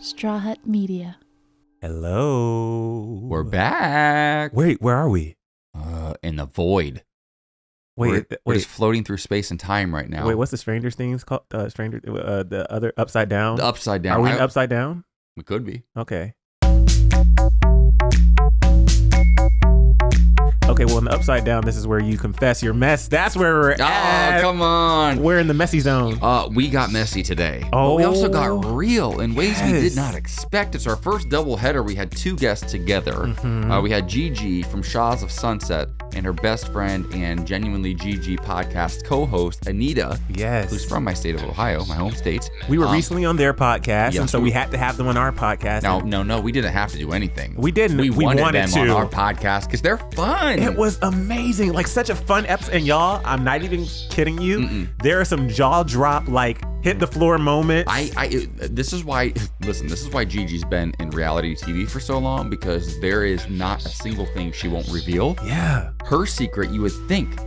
Straw Hut Media. Hello. We're back. Wait, where are we? In the void. We're just floating through space and time right now. Wait, what's the Stranger Things called? The other Upside Down? The Upside Down. Are we in Upside Down? We could be. Okay. Okay, well, in the Upside Down, this is where you confess your mess. That's where we're at. Oh, come on. We're in the messy zone. We got messy today. Oh. But we also got real in ways we Yes. did not expect. It's our first double header. We had two guests together. Mm-hmm. We had Gigi from Shaws of Sunset and her best friend and Genuinely Gigi podcast co-host, Anita. Yes. Who's from my state of Ohio, my home state. We were recently on their podcast, yes, and so we had to have them on our podcast. No, we didn't have to do anything. We didn't. We wanted them to. on our podcast because they're fun. It was amazing. Like, such a fun episode. And y'all, I'm not even kidding you. There are some jaw drop, like, hit the floor moments. This is why Gigi's been in reality TV for so long, because there is not a single thing she won't reveal. Yeah. Her secret, you would think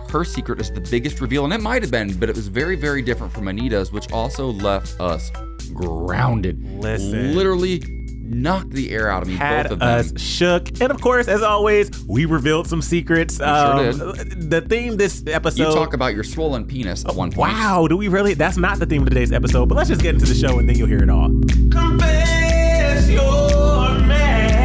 her secret is the biggest reveal, and it might have been, but it was very, very different from Anita's, which also left us grounded. Listen. Literally knocked the air out of me, Had both of them. us shook. And of course, as always, we revealed some secrets. Sure did. The theme this episode. You talk about your swollen penis at one point. Wow, do we really? That's not the theme of today's episode, but let's just get into the show and then you'll hear it all. Confess your mess.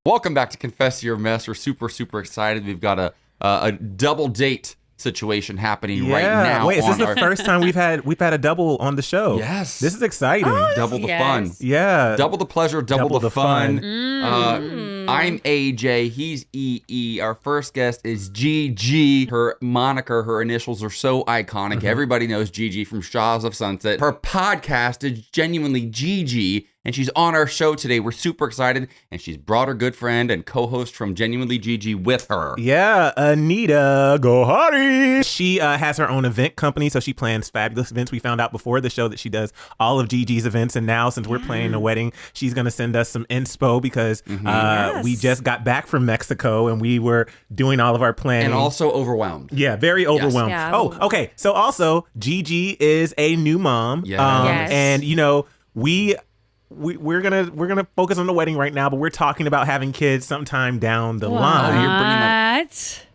Welcome back to Confess Your Mess. We're super, super excited. We've got a double date situation happening right now. Wait, is this the first time we've had a double on the show? Yes. This is exciting. Double the fun. Yeah. Double the pleasure, double the fun. fun. I'm AJ, he's EE. Our first guest is Gigi. Her moniker, her initials are so iconic. Everybody knows Gigi from Shaws of Sunset. Her podcast is Genuinely Gigi, and she's on our show today. We're super excited, and she's brought her good friend and co-host from Genuinely Gigi with her. Yeah, Anita Gohari. She has her own event company, so she plans fabulous events. We found out before the show that she does all of Gigi's events, and now since we're planning a wedding, she's going to send us some inspo because we just got back from Mexico and we were doing all of our planning. And also overwhelmed. Yeah, very overwhelmed. Yeah. Oh, okay. So also, Gigi is a new mom. Yes. Yes. And you know, we're gonna focus on the wedding right now, but we're talking about having kids sometime down the line. You're bringing up...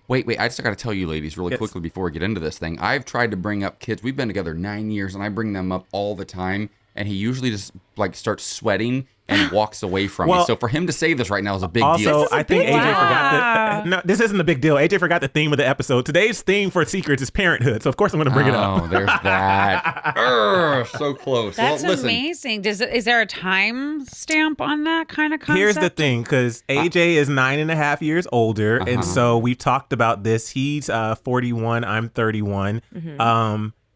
What? Wait, I just got to tell you ladies really quickly before we get into this thing. I've tried to bring up kids. We've been together 9 years, and I bring them up all the time, and he usually just like starts sweating and walks away from me. So for him to say this right now is a big deal. Also, I think AJ forgot no, this isn't a big deal. AJ forgot the theme of the episode. Today's theme for Secrets is parenthood, so of course I'm going to bring it up. Oh, there's that. So close. That's well, listen. amazing. Is there a time stamp on that kind of concept? Here's the thing, because AJ is 9.5 years older, and so we've talked about this. He's 41, I'm 31.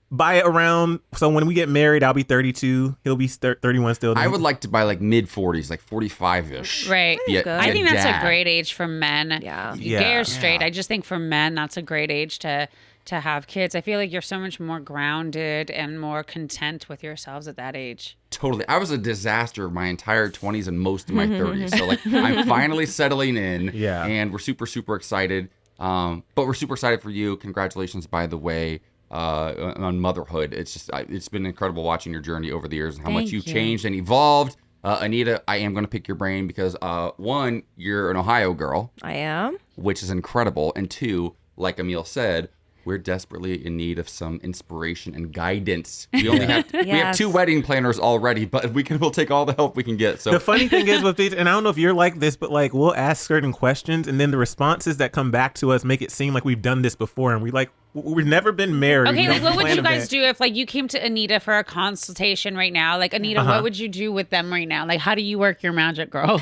By around, so when we get married, I'll be 32. He'll be 31 still. I would like to buy like mid-40s, like 45-ish. Right. I think that's a great age for men. Yeah. Gay or straight. I just think for men, that's a great age to have kids. I feel like you're so much more grounded and more content with yourselves at that age. Totally. I was a disaster my entire 20s and most of my 30s. So like I'm finally settling in. Yeah. And we're super, super excited. But we're super excited for you. Congratulations, by the way, on motherhood. It's been incredible watching your journey over the years and how much you've changed and evolved. Anita, I am going to pick your brain because one, you're an Ohio girl. I am. Which is incredible. And two, like Emile said, we're desperately in need of some inspiration and guidance. We only have we have 2 wedding planners already, but we'll take all the help we can get. So the funny thing is with these, and I don't know if you're like this, but like we'll ask certain questions, and then the responses that come back to us make it seem like we've done this before, and we've never been married. Okay, like what would you guys do if like you came to Anita for a consultation right now? Like Anita, what would you do with them right now? Like how do you work your magic, girl?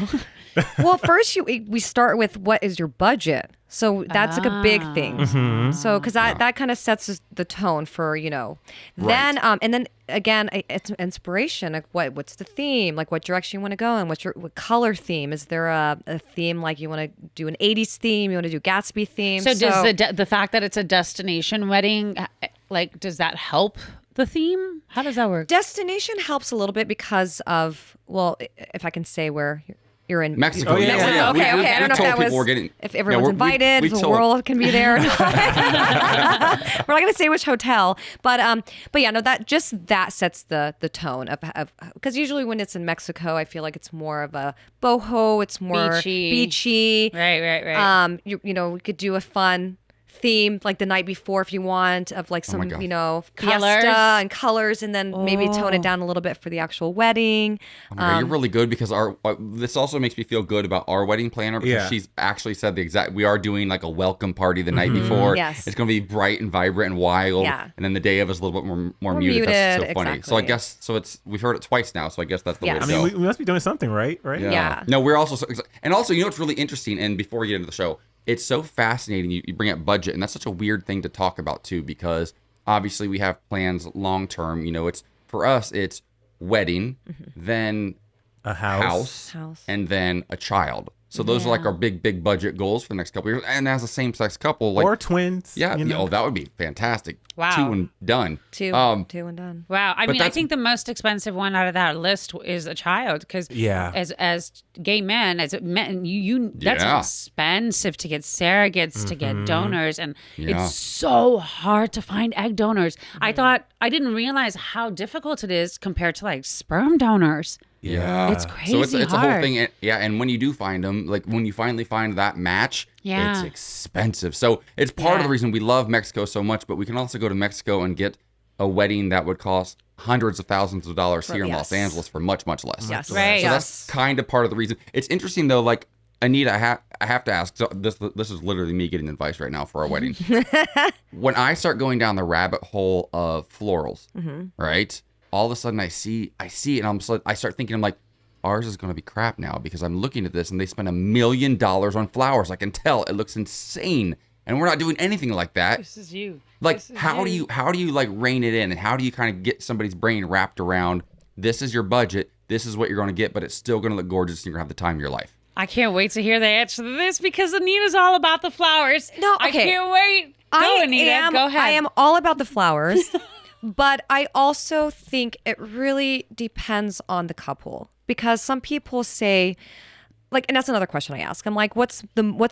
Well, first we start with what is your budget. So that's like a big thing. So because that kind of sets the tone for, you know. Then and then again, it's inspiration. Like what's the theme? Like what direction you want to go in? What color theme? Is there a theme like you want to do an 80s theme? You want to do Gatsby theme? So does the fact that it's a destination wedding, like does that help the theme? How does that work? Destination helps a little bit because of, well, if I can say where You're in Mexico. yeah, Mexico. yeah. Okay, okay. I don't know if told that people was we're getting, if everyone's we invited, if the told- world can be there. We're not going to say which hotel, but yeah, no, that sets the tone of because usually when it's in Mexico, I feel like it's more of a boho. It's more beachy. Right. You know, we could do a fun theme like the night before if you want of like some gosh. you know Colors. fiesta and colors, and then maybe tone it down a little bit for the actual wedding. Oh my God, you're really good because this also makes me feel good about our wedding planner because she's actually said we are doing like a welcome party the night before. Yes. It's going to be bright and vibrant and wild. Yeah. And then the day of is a little bit more muted. That's so funny. So I exactly. guess we've heard it twice now. So I guess that's the way Yes. to I go. mean, we must be doing something right? Yeah. No, we're also and also you know what's really interesting. And before we get into the show, it's so fascinating. You bring up budget, and that's such a weird thing to talk about too, because obviously we have plans long term. You know, it's for us, it's wedding, then A house. and then a child. So those are like our big budget goals for the next couple of years. And as a same sex couple, like Or twins. yeah, you know? oh, that would be fantastic. Wow. 2 and done. Two and done. Wow. I But mean, I that's- think the most expensive one out of that list is a child because Yeah. as gay men, as men, you that's Yeah. expensive to get surrogates, to get donors, and Yeah. it's so hard to find egg donors. I didn't realize how difficult it is compared to like sperm donors. Yeah. It's So crazy it's a whole hard. thing. And when you do find them, like when you finally find that match, Yeah. it's expensive. So it's part of the reason we love Mexico so much, but we can also go to Mexico and get a wedding that would cost hundreds of thousands of dollars here in Los Angeles for much, much less. Yes. Right. So that's kind of part of the reason. It's interesting though, like Anita, I have to ask. So this is literally me getting advice right now for our wedding. When I start going down the rabbit hole of florals, right? All of a sudden I see it, and I start thinking, I'm like, ours is going to be crap now because I'm looking at this and they spent $1 million on flowers. I can tell it looks insane, and we're not doing anything like that. This is you. Like, how do you like rein it in, and how do you kind of get somebody's brain wrapped around this is your budget, this is what you're going to get, but it's still going to look gorgeous and you're going to have the time of your life. I can't wait to hear the answer to this because Anita's all about the flowers. No, I okay. can't wait. Go, Anita. Go ahead. I am all about the flowers, but I also think it really depends on the couple because some people say, like, and that's another question I ask. I'm like, what's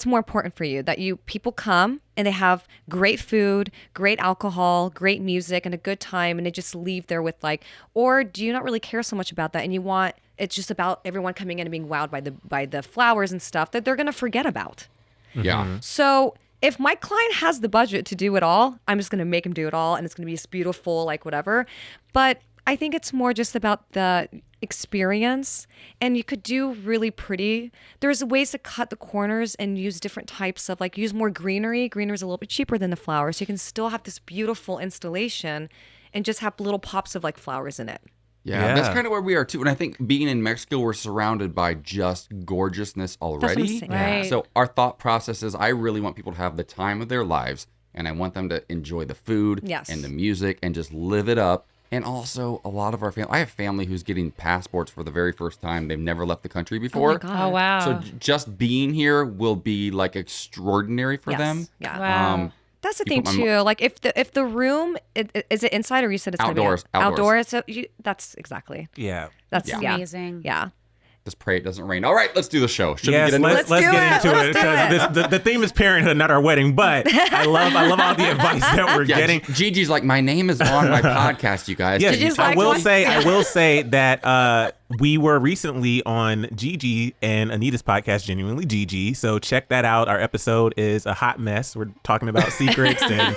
more important for you? That people come and they have great food, great alcohol, great music, and a good time, and they just leave there with like, or do you not really care so much about that, and you want it's just about everyone coming in and being wowed by the flowers and stuff that they're gonna forget about. Yeah. So if my client has the budget to do it all, I'm just going to make him do it all, and it's going to be beautiful, like whatever. But I think it's more just about the experience, and you could do really pretty. There's ways to cut the corners and use different types of like use more greenery. Greenery is a little bit cheaper than the flowers, so you can still have this beautiful installation and just have little pops of like flowers in it. Yeah, that's kind of where we are too. And I think being in Mexico, we're surrounded by just gorgeousness already. saying. Right. So our thought process is I really want people to have the time of their lives, and I want them to enjoy the food Yes. and the music and just live it up. And also a lot of our family, I have family who's getting passports for the very first time. They've never left the country before. Oh my God. Oh, wow. So just being here will be like extraordinary for Yes. them. Yeah. Wow. That's the You thing put my too. Like if the room is it inside or you said it's Outdoors. Gonna be Outdoors. So that's exactly. Yeah. That's Yeah. Amazing. Yeah. Just pray it doesn't rain. All right, let's do the show. Should Yes, we get into let's it? get do it. into Let's it do because the theme is parenthood, not our wedding. But I love all the advice that we're Yeah, getting. Gigi's like, my name is on my podcast, you guys. Yes, Can you Gigi's talk like, I will what? say that we were recently on Gigi and Anita's podcast, Genuinely Gigi. So check that out. Our episode is a hot mess. We're talking about secrets, and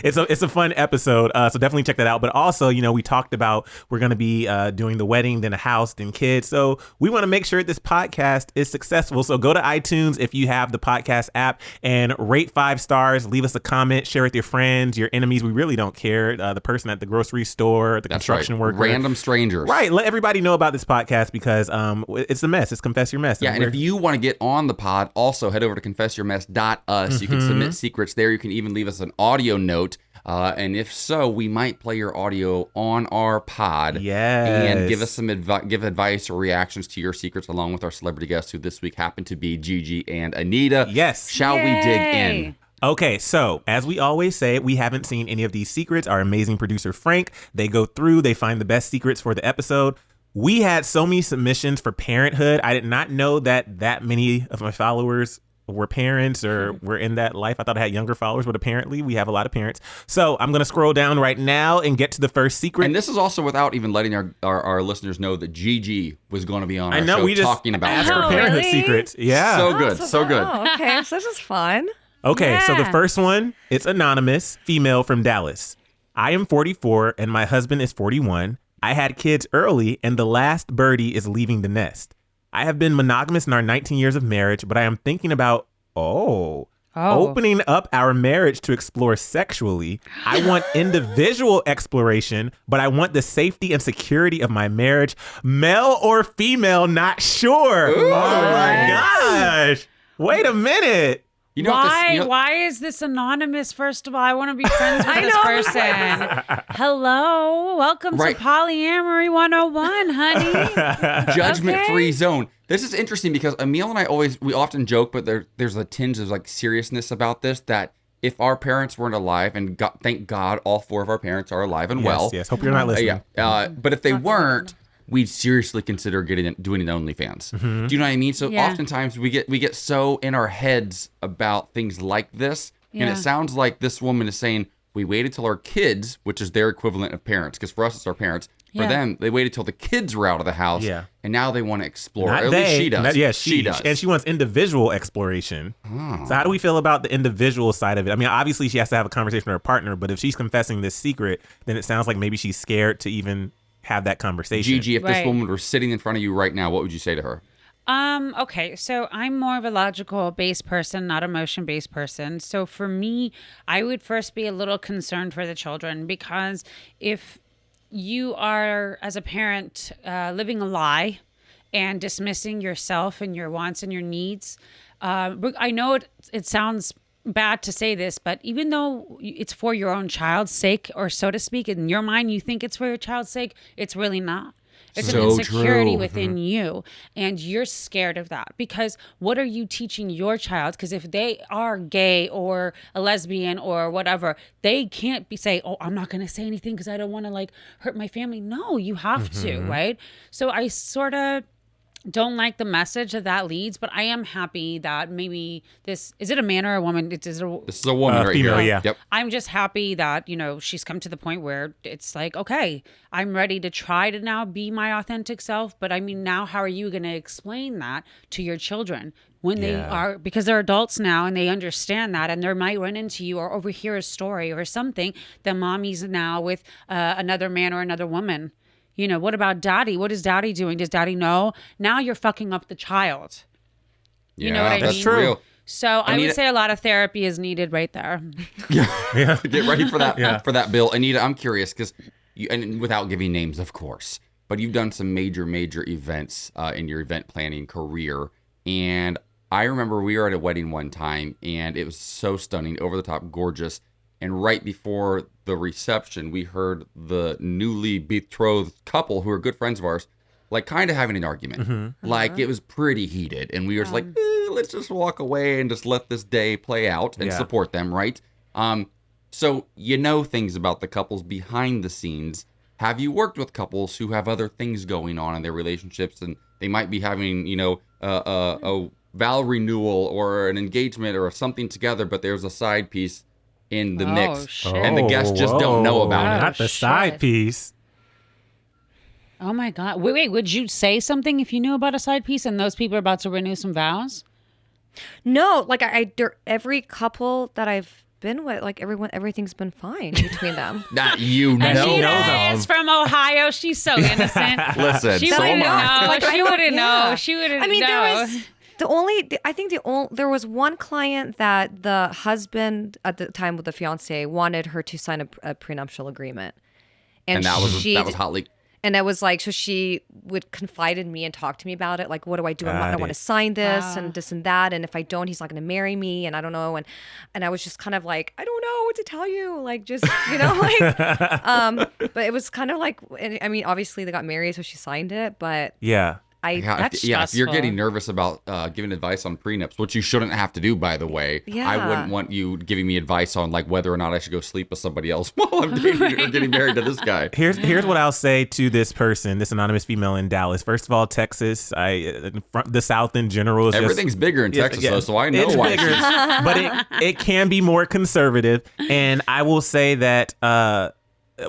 it's a fun episode. So definitely check that out. But also, we talked about we're going to be doing the wedding, then a house, then kids. So we want to make sure this podcast is successful. So go to iTunes if you have the podcast app and rate 5 stars. Leave us a comment. Share with your friends, your enemies. We really don't care. The person at the grocery store, the That's construction right. worker, Random strangers. Right. Let everybody know about this podcast because it's a mess. It's Confess Your Mess. Yeah, and if you want to get on the pod, also head over to confessyourmess.us. You can submit secrets there. You can even leave us an audio note. And if so, we might play your audio on our pod. Yes. And give us some give advice or reactions to your secrets along with our celebrity guests who this week happen to be Gigi and Anita. Yes. Shall we dig in? Okay, so as we always say, we haven't seen any of these secrets. Our amazing producer, Frank, they go through, they find the best secrets for the episode. we had so many submissions for parenthood. I did not know that many of my followers were parents or were in that life. I thought I had younger followers, but apparently we have a lot of parents. So I'm going to scroll down right now and get to the first secret. And this is also without even letting our listeners know that Gigi was going to be on our show we just talking about asked for parenthood secrets. Yeah. So good, so good. Oh, okay, so this is fun. Okay, so the Yeah. first one, it's anonymous, female from Dallas. I am 44 and my husband is 41. I had kids early and the last birdie is leaving the nest. I have been monogamous in our 19 years of marriage, but I am thinking about, opening up our marriage to explore sexually. I want individual exploration, but I want the safety and security of my marriage. Male or female, not sure. Ooh. Oh my gosh. Wait a minute. You know what Why? this, you know, Why is this anonymous? First of all, I want to be friends with this person. Hello, welcome Right. to Polyamory 101, honey. judgment-free zone. This is interesting because Emile and I we often joke, but there's a tinge of like seriousness about this, that if our parents weren't alive, and thank God all 4 of our parents are alive and well. Yes. Hope you're not listening. But if they weren't, we'd seriously consider doing an OnlyFans. Mm-hmm. Do you know what I mean? So Yeah. oftentimes we get so in our heads about things like this, and Yeah. it sounds like this woman is saying we waited till our kids, which is their equivalent of parents, because for us it's our parents. For Yeah. them, they waited till the kids were out of the house, Yeah. and now they want to explore. Not Or at they. least she does. Yeah, she does. And she wants individual exploration. So how do we feel about the individual side of it? I mean, obviously she has to have a conversation with her partner, but if she's confessing this secret, then it sounds like maybe she's scared to even have that conversation. Gigi, if this Right. woman were sitting in front of you right now, what would you say to her? Okay, so I'm more of a logical based person, not emotion based person. So for me, I would first be a little concerned for the children, because if you are, as a parent, living a lie and dismissing yourself and your wants and your needs, I know it sounds bad to say this, but even though it's for your own child's sake, or so to speak, in your mind you think it's for your child's sake, it's really not. It's So an insecurity true. within you, and you're scared of that, because what are you teaching your child? Because if they are gay or a lesbian or whatever, they can't say, oh, I'm not going to say anything because I don't want to like hurt my family. No, you have to, right? So I sort of don't like the message that leads, but I am happy that maybe this, is it a man or a woman? This is a woman right female, here. yeah. Yep. I'm just happy that, she's come to the point where it's like, okay, I'm ready to try to now be my authentic self. But I mean, now how are you going to explain that to your children when they are, because they're adults now and they understand that, and they might run into you or overhear a story or something that mommy's now with another man or another woman. What about daddy? What is daddy doing? Does daddy know? Now you're fucking up the child. You know what I that's mean? true. Real. So I Anita- would say a lot of therapy is needed right there. Get ready for that for that bill. Anita, I'm curious because and without giving names, of course, but you've done some major events in your event planning career. And I remember we were at a wedding one time, and it was so stunning, over the top, gorgeous. And right before the reception, we heard the newly betrothed couple, who are good friends of ours, like kind of having an argument. Like it was pretty heated. And we were just like, let's just walk away and just let this day play out and support them, right? So things about the couples behind the scenes. Have you worked with couples who have other things going on in their relationships, and they might be having, a vow renewal or an engagement or something together, but there's a side piece in the mix, shit. and the guests just don't know about it. Not the side shit. piece. Oh my God. Wait, would you say something if you knew about a side piece and those people are about to renew some vows? No, like every couple that I've been with, like everything's been fine between them. Not you know. Anita is from Ohio. She's so innocent. Listen, She so wouldn't am I. know. Like, I She don't- wouldn't know. yeah. She wouldn't I mean, know. there was one client that the husband at the time with the fiance wanted her to sign a prenuptial agreement, And that was she hotly. And I was like, so she would confide in me and talk to me about it. Like, what do I do? I want to sign this and this and that. And if I don't, he's not going to marry me. And I don't know. And I was just kind of like, I don't know what to tell you. Like, just, but it was kind of like, I mean, obviously they got married, so she signed it. But Yeah. That's if you're stressful. getting nervous about giving advice on prenups, which you shouldn't have to do, by the way. Yeah. I wouldn't want you giving me advice on like whether or not I should go sleep with somebody else while I'm dating or getting married to this guy. Here's what I'll say to this person, this anonymous female in Dallas. First of all, Texas, the South in general is Everything's bigger in Texas, though, so I know it's why. bigger, but it can be more conservative. And I will say that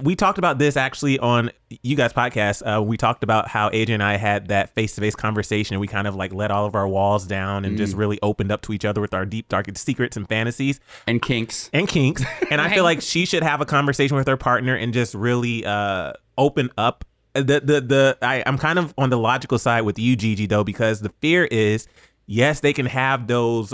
we talked about this actually on you guys' podcast. We talked about how AJ and I had that face-to-face conversation. We kind of like let all of our walls down and just really opened up to each other with our deep, dark secrets and fantasies. And kinks. And I feel like she should have a conversation with her partner and just really open up. I'm kind of on the logical side with you, Gigi, though, because the fear is, yes, they can have those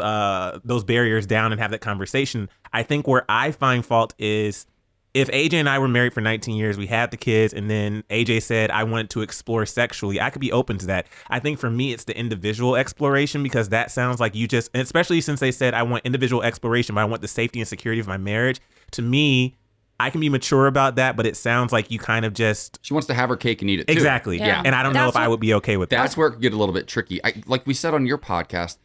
barriers down and have that conversation. I think where I find fault is, if AJ and I were married for 19 years, we had the kids, and then AJ said, I wanted to explore sexually, I could be open to that. I think for me, it's the individual exploration, because that sounds like you just, especially since they said, I want individual exploration, but I want the safety and security of my marriage. To me, I can be mature about that, but it sounds like you kind of just... She wants to have her cake and eat it, too. Exactly. Yeah. And I don't know if I would be okay with that. That's where it could get a little bit tricky. Like we said on your podcast,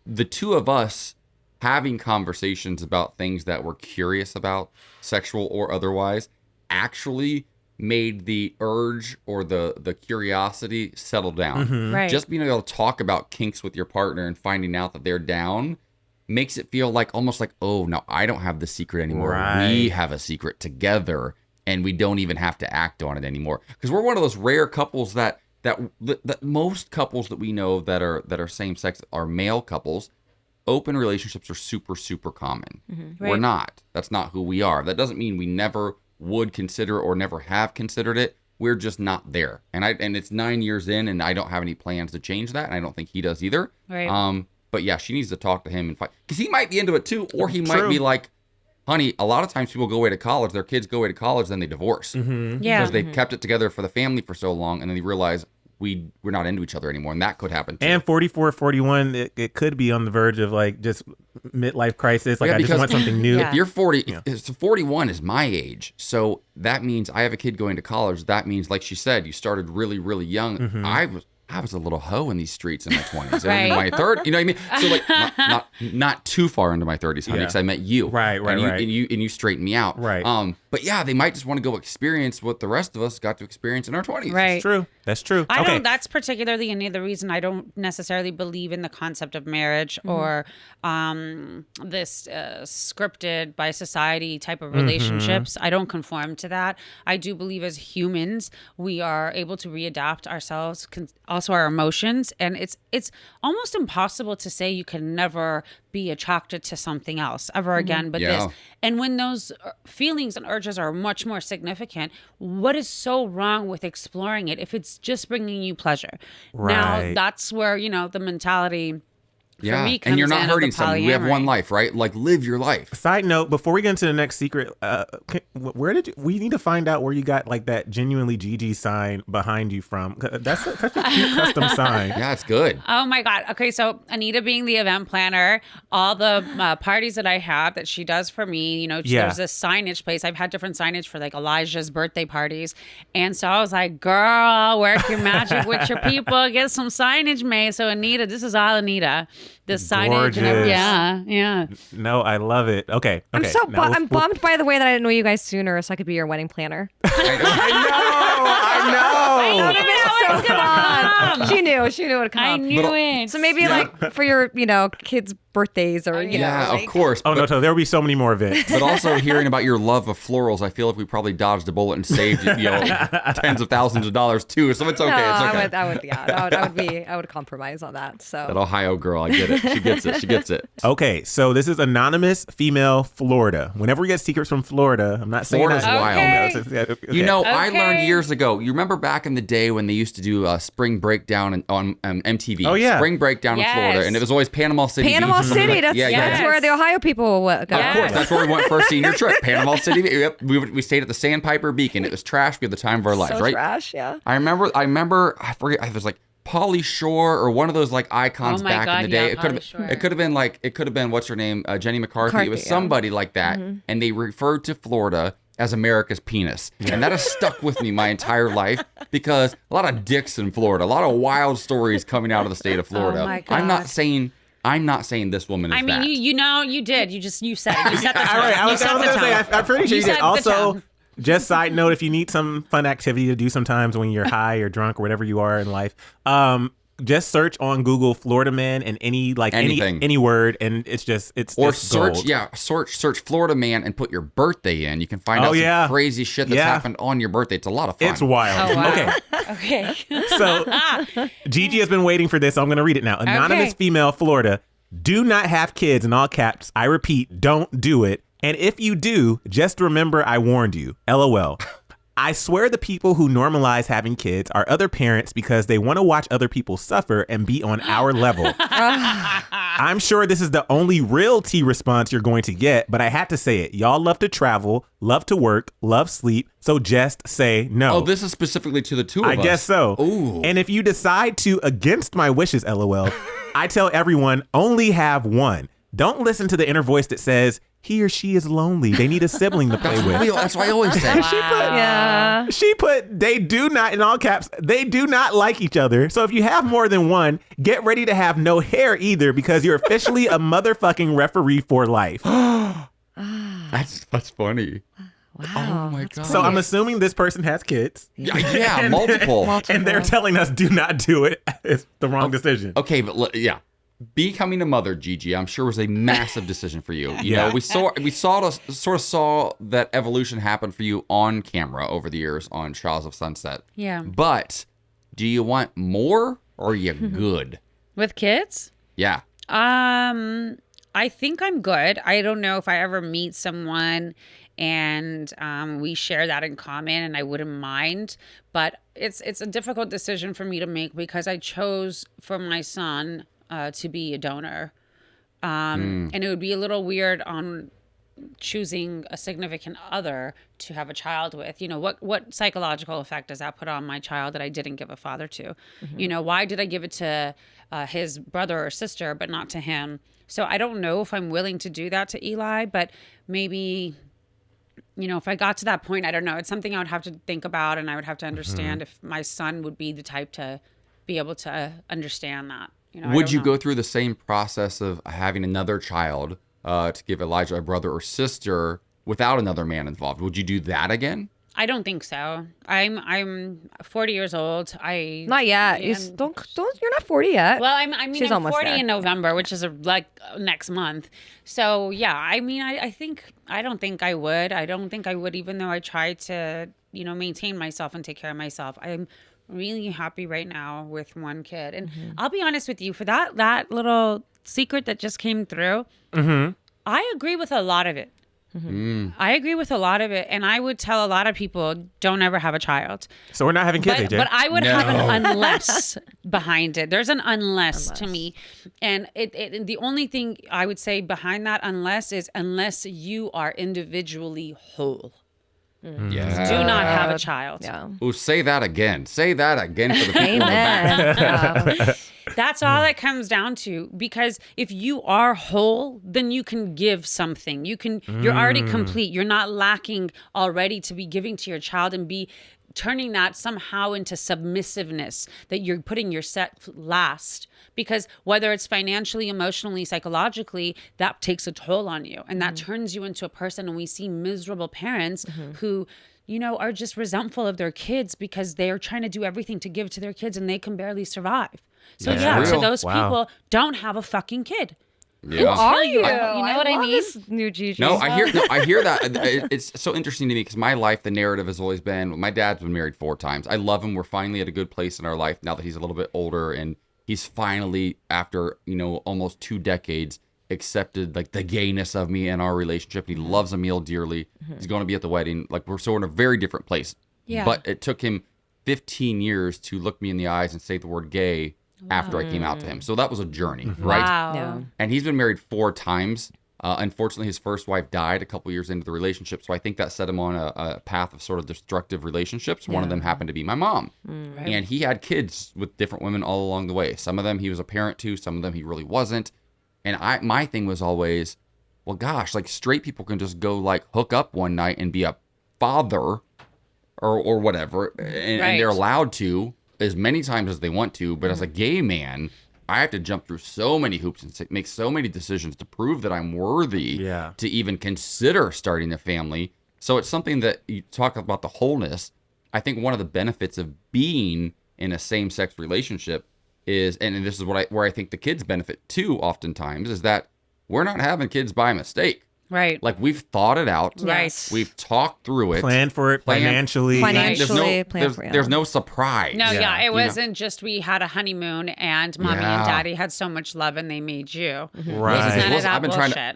the two of us having conversations about things that we're curious about, sexual or otherwise, actually made the urge or the curiosity settle down. Mm-hmm. Right. Just being able to talk about kinks with your partner and finding out that they're down makes it feel like almost like, oh, no, I don't have the secret anymore. Right. We have a secret together, and we don't even have to act on it anymore. Because we're one of those rare couples that most couples that we know that are same sex are male couples. Open relationships are super, super common. Mm-hmm. We're Right. not. That's not who we are. That doesn't mean we never would consider or never have considered it. We're just not there. And it's 9 years in, and I don't have any plans to change that, and I don't think he does either. Right. But yeah, she needs to talk to him and fight, because he might be into it too, or he might True. be like, honey, a lot of times people go away to college, their kids go away to college, then they divorce. Mm-hmm. Yeah. Because they've kept it together for the family for so long, and then they realize we're not into each other anymore, and that could happen too. And 44, 41, it could be on the verge of like just midlife crisis. Like, Yeah, I just because- want something new. Yeah. If you're 40, Yeah. if 41 is my age. So that means I have a kid going to college. That means, like she said, you started really, really young. Mm-hmm. I was a little hoe in these streets in my 20s. Right. In my third, you know what I mean? So like not too far into my 30s, honey, Yeah. because I met you. Right, and right. you straightened me out. Right. But yeah, they might just want to go experience what the rest of us got to experience in our 20s. Right. That's true. I Okay. don't. That's particularly the reason I don't necessarily believe in the concept of marriage or this scripted by society type of relationships. I don't conform to that. I do believe as humans we are able to readapt ourselves, also our emotions, and it's almost impossible to say you can never be attracted to something else ever again. But Yeah. this, and when those feelings and urges are much more significant, what is so wrong with exploring it if it's just bringing you pleasure? Now Right. that's where the mentality. Yeah. me And you're comes not in of hurting the someone. We have one polyamory. life, right? Like, live your life. Side note, before we get into the next secret, we need to find out where you got like that genuinely Gigi sign behind you from. That's such a cute custom sign. Yeah, it's good. Oh my God. Okay. So Anita being the event planner, all the parties that I have that she does for me, Yeah. there's this signage place. I've had different signage for like Elijah's birthday parties. And so I was like, girl, work your magic with your people, get some signage made. So Anita, this is all Anita. This signage. And Gorgeous. yeah. No, I love it. Okay. I'm okay. so Now I'm bummed, by the way, that I didn't know you guys sooner, so I could be your wedding planner. I know. That would have been so fun. She knew it would come. I knew it. So maybe like for your kids' birthdays or Yeah, like, of course. Oh, but, no, so there will be so many more events. but also hearing about your love of florals, I feel like we probably dodged a bullet and saved tens of thousands of dollars too. So it's okay. No, It's okay. I would compromise on that. So That Ohio girl, I get it. She gets it. She gets it. Okay, so this is anonymous female Florida. Whenever we get secrets from Florida, I'm not saying Florida's that. wild. Okay. You know, I Okay. learned years ago. You remember back in the day when they used to do a spring breakdown on MTV? Oh, yeah. Spring breakdown in Florida, Yes. and it was always Panama City. Panama Beach or something City, like- that's yeah. that's where the Ohio people got. Of course, that's where we went for a senior trip. Panama City. Yep, we stayed at the Sandpiper Beacon. It was trash. We had the time of our lives, So right? trash, yeah. I remember. I forget. It was like Pauly Shore or one of those like icons Oh my back God, in the day. yeah, it could Pauly have. Shore. It could have been what's her name? Jenny McCarthy. It was McCarthy, yeah. somebody like that, and they referred to Florida as America's penis. And that has stuck with me my entire life because a lot of dicks in Florida, a lot of wild stories coming out of the state of Florida. Oh my God. I'm not saying this woman is I mean, that. you did. You said it. You set the tone. All right, I was going to say, I'm pretty sure you did. set the Also, tone. just side note, if you need some fun activity to do sometimes when you're high or drunk or whatever you are in life, just search on Google Florida man and Anything. any word, and it's Or just gold. search Florida man and put your birthday in. You can find out some crazy shit that's happened on your birthday. It's a lot of fun. It's wild. Oh, wow. Okay. Okay. So Gigi has been waiting for this. So I'm going to read it now. Anonymous female, Florida. Do not have kids in all caps. I repeat, don't do it. And if you do, just remember I warned you. LOL. I swear the people who normalize having kids are other parents because they want to watch other people suffer and be on our level. I'm sure this is the only real tea response you're going to get, but I had to say it. Y'all love to travel, love to work, love sleep, so just say no. Oh, this is specifically to the two of us. I guess so. Ooh. And if you decide to, against my wishes, LOL, I tell everyone, only have one. Don't listen to the inner voice that says, he or she is lonely. They need a sibling to play with. That's what I always say. She put, they do not, in all caps, they do not like each other. So if you have more than one, get ready to have no hair either because you're officially a motherfucking referee for life. That's funny. Wow. Oh my God. So I'm assuming this person has kids. Yeah, multiple. And they're telling us do not do it. It's the wrong decision. Okay, but becoming a mother, Gigi, I'm sure was a massive decision for you. You know, we sort of saw that evolution happen for you on camera over the years on Shaws of Sunset. Yeah. But do you want more or are you good? With kids? Yeah. I think I'm good. I don't know if I ever meet someone and we share that in common and I wouldn't mind, but it's a difficult decision for me to make because I chose for my son to be a donor. And it would be a little weird on choosing a significant other to have a child with. You know, what psychological effect does that put on my child that I didn't give a father to? You know, why did I give it to his brother or sister, but not to him? So I don't know if I'm willing to do that to Eli, but maybe, you know, if I got to that point, I don't know. It's something I would have to think about and I would have to understand if my son would be the type to be able to understand that. You know, Would you go through the same process of having another child to give Elijah a brother or sister without another man involved? Would you do that again? I don't think so. I'm 40 years old. Not yet. You're not 40 yet. Well, I'm She's almost 40 there. in November, which is next month. So yeah, I mean, I don't think I would. I don't think I would, even though I try to, you know, maintain myself and take care of myself. I'm really happy right now with one kid. And I'll be honest with you, for that little secret that just came through, I agree with a lot of it. I agree with a lot of it. And I would tell a lot of people, don't ever have a child. So we're not having kids, AJ. But I would have an unless behind it. There's an unless to me. And the only thing I would say behind that unless is unless you are individually whole. Yeah. Do not have a child. Yeah. Ooh, say that again. Say that again for the people in the back. Amen. That's all it comes down to. Because if you are whole, then you can give something. You're already complete. You're not lacking already to be giving to your child and be turning that somehow into submissiveness, that you're putting yourself last. Because whether it's financially, emotionally, psychologically, that takes a toll on you. And that turns you into a person. And we see miserable parents who, you know, are just resentful of their kids because they're trying to do everything to give to their kids and they can barely survive. So That's to real. those people, don't have a fucking kid. Yeah. Who are you? You know what I love mean? This new Gigi. No, I hear that. It's so interesting to me because my life, the narrative has always been, my dad's been married 4 times. I love him. We're finally at a good place in our life now that he's a little bit older and he's finally, after, you know, almost 2 decades, accepted like the gayness of me and our relationship. He loves Emile dearly. He's going to be at the wedding. Like we're so in a very different place. Yeah. But it took him 15 years to look me in the eyes and say the word gay after I came out to him. So that was a journey, right? Wow. Yeah. And he's been married 4 times. Unfortunately, his first wife died a couple years into the relationship. So I think that set him on a path of sort of destructive relationships. One of them happened to be my mom. Right. And he had kids with different women all along the way. Some of them he was a parent to, some of them he really wasn't. And my thing was always, well, gosh, like straight people can just go like hook up one night and be a father or whatever, and they're allowed to as many times as they want to. But as a gay man, I have to jump through so many hoops and make so many decisions to prove that I'm worthy to even consider starting a family. So it's something that you talk about the wholeness. I think one of the benefits of being in a same-sex relationship is, and this is where I think the kids benefit too oftentimes, is that we're not having kids by mistake. Right. Like, we've thought it out. Right. We've talked through it. Planned for it financially. There's no surprise. No, it wasn't just we had a honeymoon and mommy and daddy had so much love and they made you. Right. I've been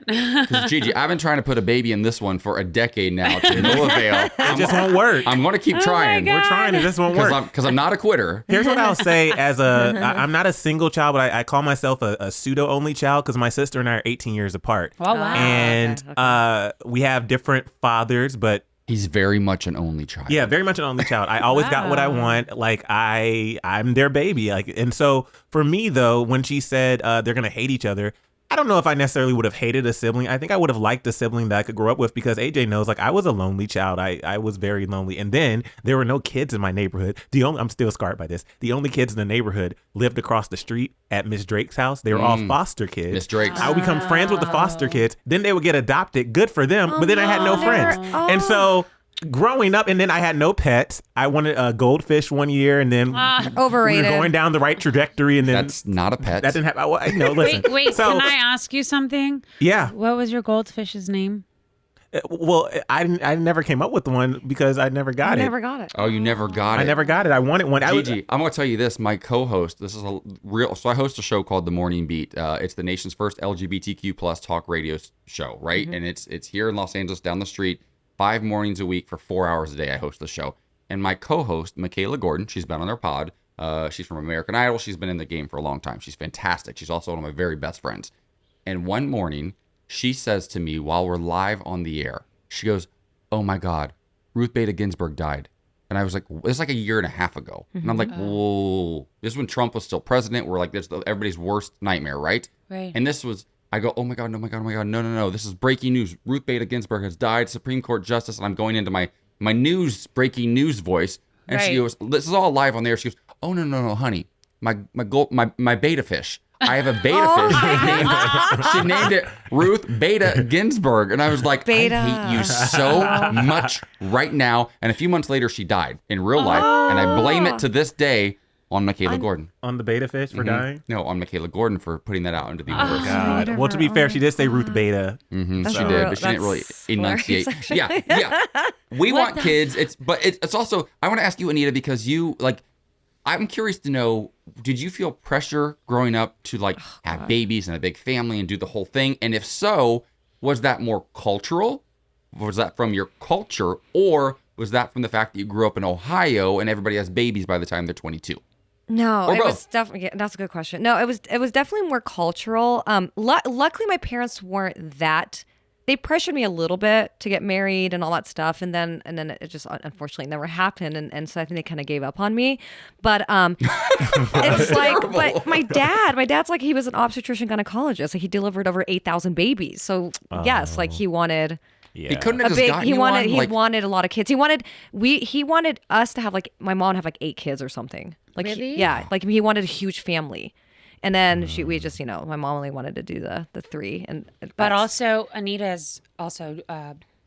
because Gigi, I've been trying to put a baby in this one for a decade now to no avail. It just won't work. I'm going to keep trying. We're trying. It just won't work. Because I'm not a quitter. Here's what I'll say I'm not a single child, but I call myself a pseudo-only child because my sister and I are 18 years apart. Oh, wow. And we have different fathers, but he's very much an only child. Yeah, very much an only child. I always got what I want. Like I'm their baby. Like, and so for me though, when she said they're gonna hate each other, I don't know if I necessarily would have hated a sibling. I think I would have liked a sibling that I could grow up with because AJ knows, like, I was a lonely child. I was very lonely. And then there were no kids in my neighborhood. I'm still scarred by this. The only kids in the neighborhood lived across the street at Miss Drake's house. They were all foster kids. Miss Drake's. I would become friends with the foster kids. Then they would get adopted. Good for them. But then I had no friends. And so growing up, and then I had no pets. I wanted a goldfish one year, and then overrated. We were going down the right trajectory, and then that's not a pet. That didn't happen. No, listen. Wait. So, can I ask you something? Yeah. What was your goldfish's name? Well, I never came up with one because I never got it. Never got it. Oh, you never got it. I never got it. I wanted one. Gigi, I'm going to tell you this. My co-host, so I host a show called The Morning Beat. It's the nation's first LGBTQ plus talk radio show, right? Mm-hmm. And it's here in Los Angeles down the street. 5 mornings a week for 4 hours a day, I host the show. And my co-host, Michaela Gordon, she's been on our pod. She's from American Idol. She's been in the game for a long time. She's fantastic. She's also one of my very best friends. And one morning, she says to me while we're live on the air, she goes, "Oh my God, Ruth Bader Ginsburg died." And I was like, it's like a year and a half ago. And I'm like, whoa. This is when Trump was still president. We're like, this is everybody's worst nightmare, right? Right. And this was... I go, oh my God, no. This is breaking news. Ruth Bader Ginsburg has died, Supreme Court Justice. And I'm going into my breaking news voice. And she goes, this is all live on there. She goes, oh, no, honey. My beta fish. I have a beta fish. She named it Ruth Bader Ginsburg. And I was like, I hate you so much right now. And a few months later, she died in real life. And I blame it to this day on Michaela Gordon. On the beta fish for dying? No, on Michaela Gordon for putting that out into the universe. God. Well, to be fair, she did say Ruth Beta. Mm-hmm, she did, but she didn't really enunciate. Yeah. We want kids. It's also, I want to ask you, Anita, because you, like, I'm curious to know, did you feel pressure growing up to, like, have babies and a big family and do the whole thing? And if so, was that more cultural? Was that from your culture? Or was that from the fact that you grew up in Ohio and everybody has babies by the time they're 22? No, it was definitely, that's a good question. No, it was definitely more cultural. Luckily my parents weren't that, they pressured me a little bit to get married and all that stuff. And then it just unfortunately never happened. And so I think they kind of gave up on me, but, it's like, but my dad's like, he was an obstetrician gynecologist. Like he delivered over 8,000 babies. So yes, like he wanted, yeah. He couldn't have just gotten you one. He wanted a lot of kids. He wanted us to have, like, my mom have like 8 kids or something. Like really? Like he wanted a huge family. And then we just, my mom only wanted to do the 3. But also Anita's also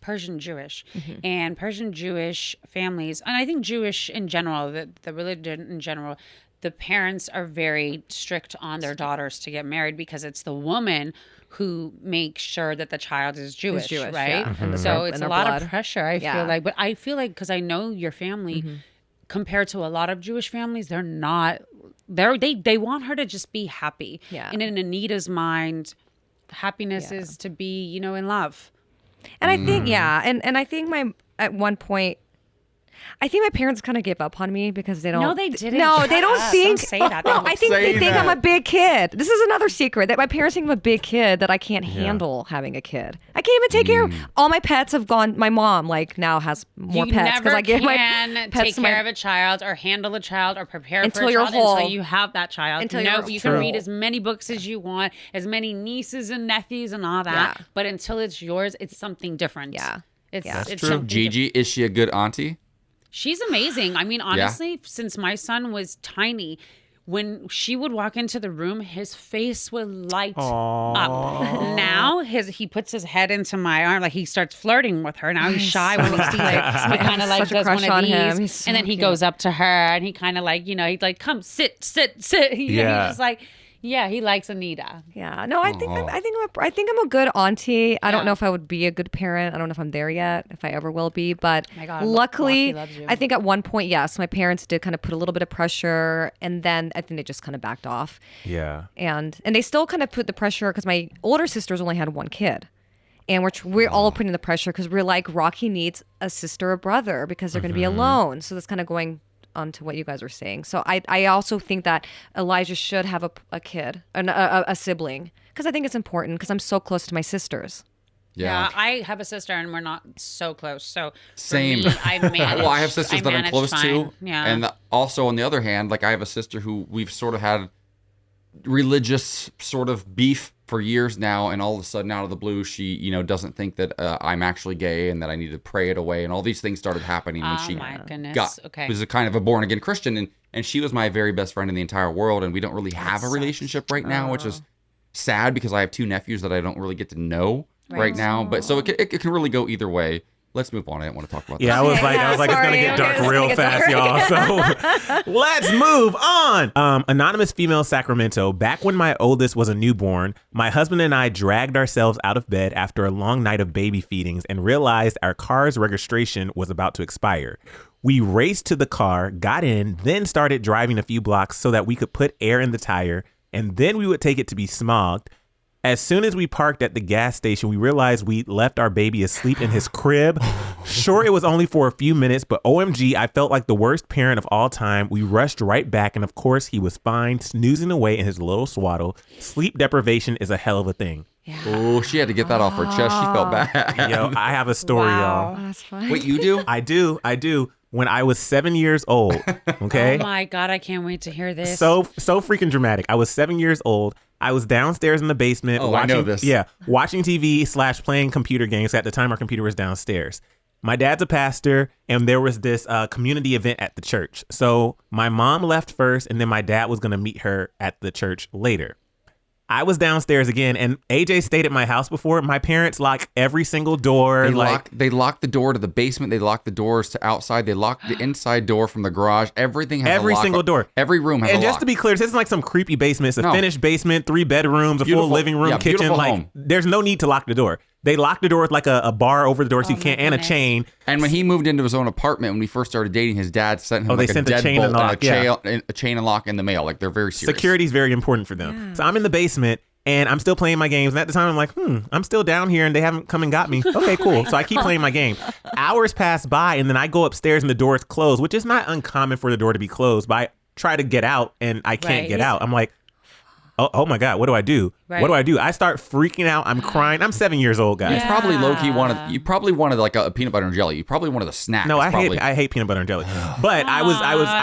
Persian Jewish, and Persian Jewish families, and I think Jewish in general, the religion in general, the parents are very strict on their daughters to get married because it's the woman who makes sure that the child is Jewish, right? Yeah. Mm-hmm. So it's a lot of pressure, I feel like. But I feel like, because I know your family, compared to a lot of Jewish families, they're not, they want her to just be happy. Yeah. And in Anita's mind, happiness is to be, in love. And I think, and I think at one point, I think my parents kind of gave up on me because they don't. No, they didn't. No, they don't think. Don't say that. I think they think I'm a big kid. This is another secret, that my parents think I'm a big kid, that I can't handle having a kid. I can't even take care of all my pets. Have gone. My mom now has more pets because I give my pets take care of a child or handle a child or prepare until for a you're child whole. Until you have that child. You can read as many books as you want, as many nieces and nephews and all that. Yeah. But until it's yours, it's something different. Yeah. It's true. something Gigi, is she a good auntie? She's amazing. I mean, honestly, since my son was tiny, when she would walk into the room, his face would light up. Now he puts his head into my arm, like he starts flirting with her. Now he's shy when he sees her. He kind of like does one of these, and then he goes up to her and he kind of like, he's like, "Come sit." He's just like. Yeah, he likes Anita. Yeah, no, I think I'm a good auntie. I don't know if I would be a good parent. I don't know if I'm there yet, if I ever will be. But my God, luckily, loves you. I think at one point, yes, my parents did kind of put a little bit of pressure, and then I think they just kind of backed off. Yeah. And they still kind of put the pressure because my older sisters only had one kid. And we're all putting the pressure because we're like, Rocky needs a sister or brother because they're going to be alone. So that's kind of going onto what you guys are saying. So I also think that Elijah should have a kid, a sibling, because I think it's important because I'm so close to my sisters. Yeah, I have a sister and we're not so close. So Same. For me, I manage. Well, I have sisters that I'm close to. Yeah. And also, on the other hand, like I have a sister who we've sort of had religious sort of beef for years now, and all of a sudden, out of the blue, she, doesn't think that I'm actually gay and that I need to pray it away, and all these things started happening when she was a kind of a born again Christian, and she was my very best friend in the entire world, and we don't really have a relationship right now, which is sad because I have two nephews that I don't really get to know right now, but so it can really go either way. Let's move on. I didn't want to talk about that. Yeah, I was like, it's gonna get dark real fast, y'all. So let's move on. Anonymous female Sacramento. Back when my oldest was a newborn, my husband and I dragged ourselves out of bed after a long night of baby feedings and realized our car's registration was about to expire. We raced to the car, got in, then started driving a few blocks so that we could put air in the tire, and then we would take it to be smogged. As soon as we parked at the gas station, we realized we left our baby asleep in his crib. Sure, it was only for a few minutes, but OMG, I felt like the worst parent of all time. We rushed right back, and of course, he was fine, snoozing away in his little swaddle. Sleep deprivation is a hell of a thing. Yeah. Oh, she had to get that off her chest. She felt bad. Yo, I have a story, y'all. Oh, that's fine. Wait, you do? I do. When I was 7 years old, okay? Oh my God, I can't wait to hear this. So freaking dramatic. I was 7 years old. I was downstairs in the basement. Oh, watching, I know this. Yeah, watching TV / playing computer games. At the time, our computer was downstairs. My dad's a pastor, and there was this community event at the church. So my mom left first, and then my dad was going to meet her at the church later. I was downstairs again, and AJ stayed at my house before. My parents lock every single door. They lock the door to the basement. They lock the doors to outside. They lock the inside door from the garage. Everything has every a lock. single door. Every room has a lock. And just to be clear, this isn't like some creepy basement. It's a finished basement, 3 bedrooms, a full living room, kitchen. Like home. There's no need to lock the door. They lock the door with like a bar over the door so you can't, and a chain. And when he moved into his own apartment, when we first started dating, his dad sent him they like a sent a chain deadbolt and lock, a chain and lock in the mail. Like they're very serious. Security's very important for them. So I'm in the basement. And I'm still playing my games. And at the time, I'm like, I'm still down here and they haven't come and got me. Okay, cool. So I keep playing my game. Hours pass by and then I go upstairs and the door is closed, which is not uncommon for the door to be closed. But I try to get out and I can't get out. I'm like, oh my God, what do I do? Right. What do I do? I start freaking out. I'm crying. I'm 7 years old, guys. You probably low-key wanted like a peanut butter and jelly. You probably wanted a snack. No, I hate peanut butter and jelly. But I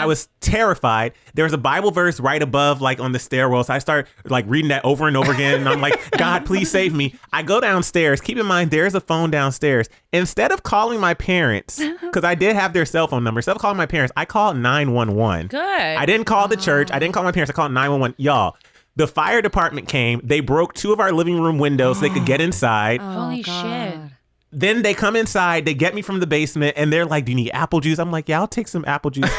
was terrified. There was a Bible verse right above, like on the stairwell. So I start like reading that over and over again. And I'm like, God, please save me. I go downstairs. Keep in mind, there's a phone downstairs. Instead of calling my parents, because I did have their cell phone number, instead of calling my parents, I called 911. Good. I didn't call the church. I didn't call my parents. I called 911. Y'all. The fire department came. They broke 2 of our living room windows so they could get inside. Holy shit. Then they come inside. They get me from the basement and they're like, do you need apple juice? I'm like, yeah, I'll take some apple juice.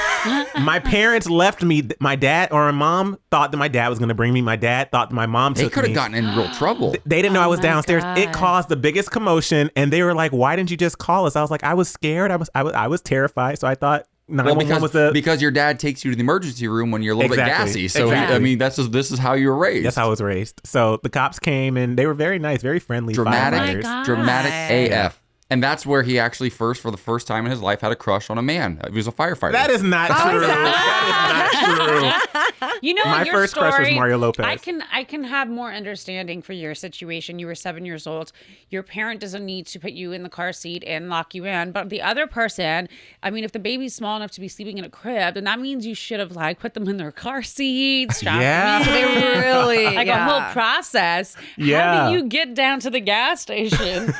My parents left me. My dad or my mom thought that my dad was going to bring me. My dad thought that my mom took me. They could have gotten in real trouble. They didn't know I was downstairs. God. It caused the biggest commotion. And they were like, why didn't you just call us? I was like, I was scared. I was terrified. So I thought, because your dad takes you to the emergency room when you're a little bit gassy. So I mean, this is how you were raised. That's how I was raised. So the cops came and they were very nice, very friendly. Dramatic AF. And that's where he actually for the first time in his life, had a crush on a man. He was a firefighter. That is not true. That is not true. You know, my first crush was Mario Lopez. I can have more understanding for your situation. You were 7 years old. Your parent doesn't need to put you in the car seat and lock you in. But the other person, I mean, if the baby's small enough to be sleeping in a crib, then that means you should have like put them in their car seat, strapped them in. So they really a whole process. Yeah. How do you get down to the gas station?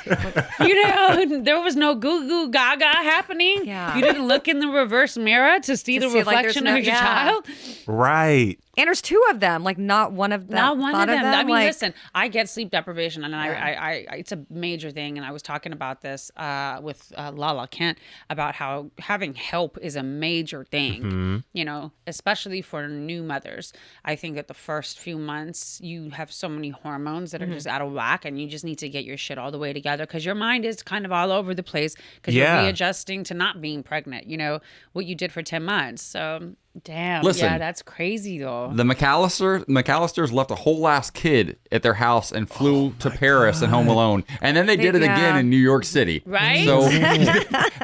You know. there was no goo goo gaga happening. Yeah. You didn't look in the reverse mirror to see the see, like, there's reflection no- of your yeah. child. Right. And there's two of them, like not one of them. Not one of them. I mean, like, listen, I get sleep deprivation, and I it's a major thing. And I was talking about this with Lala Kent about how having help is a major thing. You know, especially for new mothers. I think that the first few months you have so many hormones that are just out of whack, and you just need to get your shit all the way together because your mind is kind of all over the place because Yeah. you're readjusting to not being pregnant. You know what you did for 10 months. So. Damn. Listen, yeah, that's crazy though. The McAllisters left a whole ass kid at their house and flew to Paris and Home Alone. And then they did it again in New York City. Right? So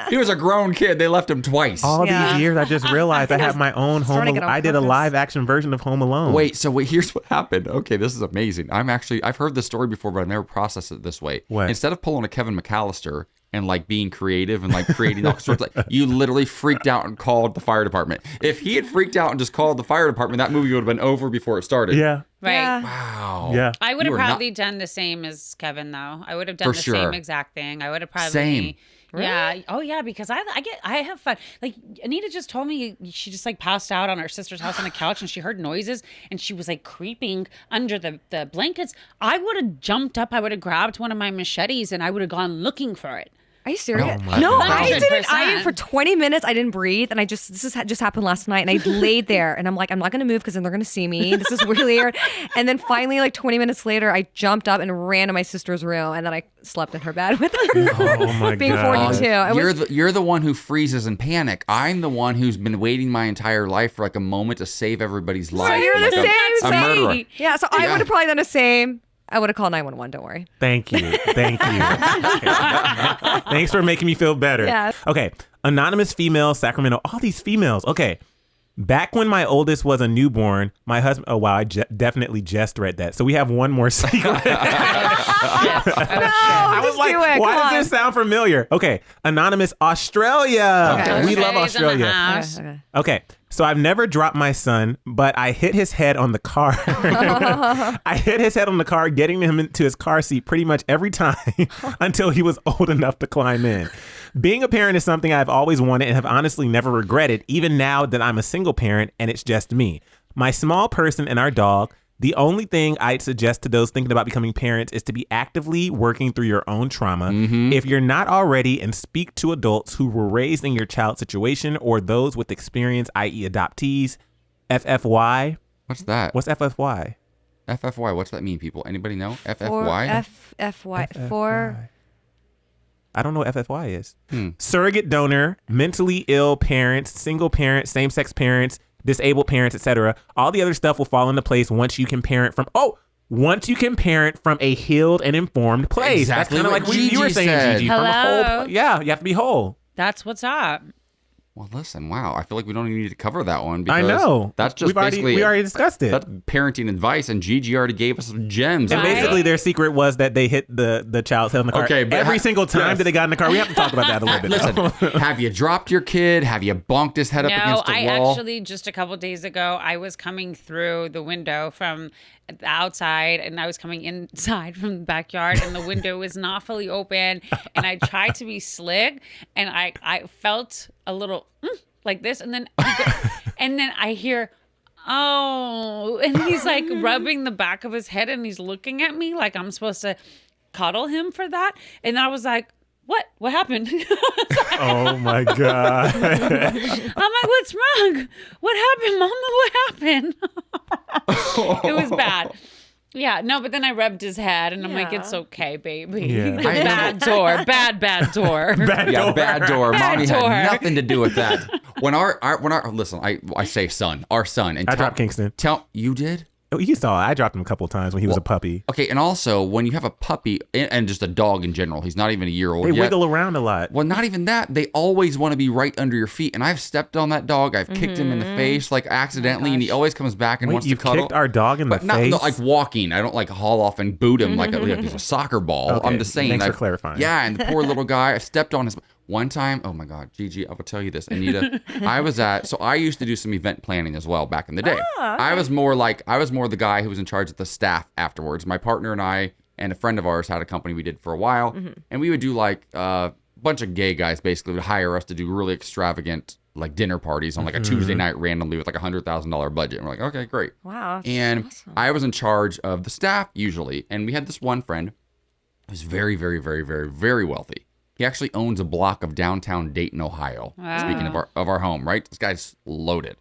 he was a grown kid. They left him twice. All Yeah. these years, I just realized I have my own Home starting it Alone. on I did a purpose. live action version of Home Alone. Wait, here's what happened. Okay, this is amazing. I've heard this story before, but I've never processed it this way. What? Instead of pulling a Kevin McAllister and like being creative and like creating all sorts of, you literally freaked out and called the fire department. If he had freaked out and just called the fire department, that movie would have been over before it started. Yeah. Right. Yeah. Wow. Yeah. I would You have are not- probably done the same as Kevin, though. I would have done For the sure. same exact thing. I would have probably. Same. Yeah. Oh, yeah. Because I have fun. Like Anita just told me she just like passed out on her sister's house on the couch and she heard noises and she was like creeping under the blankets. I would have jumped up. I would have grabbed one of my machetes and I would have gone looking for it. Are you serious? Oh my No, God. I didn't. 100%. For 20 minutes, I didn't breathe, and just happened last night, and I laid there, and I'm like, I'm not gonna move because then they're gonna see me. This is really weird. And then finally, like 20 minutes later, I jumped up and ran to my sister's room, and then I slept in her bed with her. Oh my Being God. 42, it You're the one who freezes in panic. I'm the one who's been waiting my entire life for like a moment to save everybody's life. So you're like the same. a murderer. Yeah, so I Yeah. would have probably done the same. I would have called 911. Don't worry. Thank you. Thank you. Thanks for making me feel better. Yeah. Okay. Anonymous female, Sacramento. All these females. Okay. Back when my oldest was a newborn, my husband. Oh, wow. I definitely just read that. So we have one more secret. I was like, why does this sound familiar? Okay. Anonymous Australia. Okay. We love Australia's in the Australia. house. Okay. Okay. So I've never dropped my son, but I hit his head on the car. I hit his head on the car, getting him into his car seat pretty much every time until he was old enough to climb in. Being a parent is something I've always wanted and have honestly never regretted, even now that I'm a single parent and it's just me. My small person and our dog. The only thing I'd suggest to those thinking about becoming parents is to be actively working through your own trauma. If you're not already, and speak to adults who were raised in your child's situation or those with experience, i.e. adoptees. FFY. What's that? What's FFY? FFY? What's that mean, people? Anybody know? For FFY? FFY. For I don't know what FFY is. Surrogate donor, mentally ill parents, single parents, same-sex parents, disabled parents, etc. All the other stuff will fall into place once you can parent from a healed and informed place. Exactly That's kind of what like what you were Gigi saying, said. Gigi. From a Hello? whole, yeah, you have to be whole. That's what's up. Well, listen, wow. I feel like we don't even need to cover that one because I know. that's just basically we already discussed it. that's parenting advice, and Gigi already gave us some gems. And Right. basically, their secret was that they hit the child's head on the car. Okay, but every single time that they got in the car. We have to talk about that a little bit. Listen, have you dropped your kid? Have you bonked his head up No, against the I wall? actually just a couple days ago, I was coming through the window from the outside and I was coming inside from the backyard and the window was not fully open and I tried to be slick and I felt a little like this and then and then I hear and he's like rubbing the back of his head and he's looking at me like I'm supposed to cuddle him for that and I was like, what happened? Oh my God. I'm like, what's wrong? What happened, Mama? What happened? It was bad. Yeah, no, but then I rubbed his head and I'm like, it's okay, baby. Yeah. Bad door. Bad door. Yeah, bad door. Bad Mommy door. had nothing to do with that. When our listen, I say son, our son, and I dropped Kingston. Tell you did. Oh, you saw. I dropped him a couple of times when he was a puppy. Okay, and also when you have a puppy and just a dog in general, he's not even a year old They yet. wiggle around a lot. Well, not even that. They always want to be right under your feet. And I've stepped on that dog. I've kicked him in the face like accidentally, and he always comes back and Wait, wants to you cuddle. kicked our dog in the But not face? no, like walking. I don't like haul off and boot him like he's a soccer ball. Okay, I'm just saying. thanks for I've- clarifying. Yeah, and the poor little guy. I stepped on his. One time, oh my God, Gigi, I will tell you this, Anita. So I used to do some event planning as well back in the day. Ah, okay. I was more the guy who was in charge of the staff afterwards. My partner and I and a friend of ours had a company we did for a while, and we would do like a bunch of gay guys basically would hire us to do really extravagant like dinner parties on like a Tuesday night randomly with like $100,000 budget. And we're like, okay, great. Wow. And awesome. I was in charge of the staff usually, and we had this one friend who's very, very, very, very, very wealthy. He actually owns a block of downtown Dayton, Ohio. Wow. Speaking of our home, right? This guy's loaded.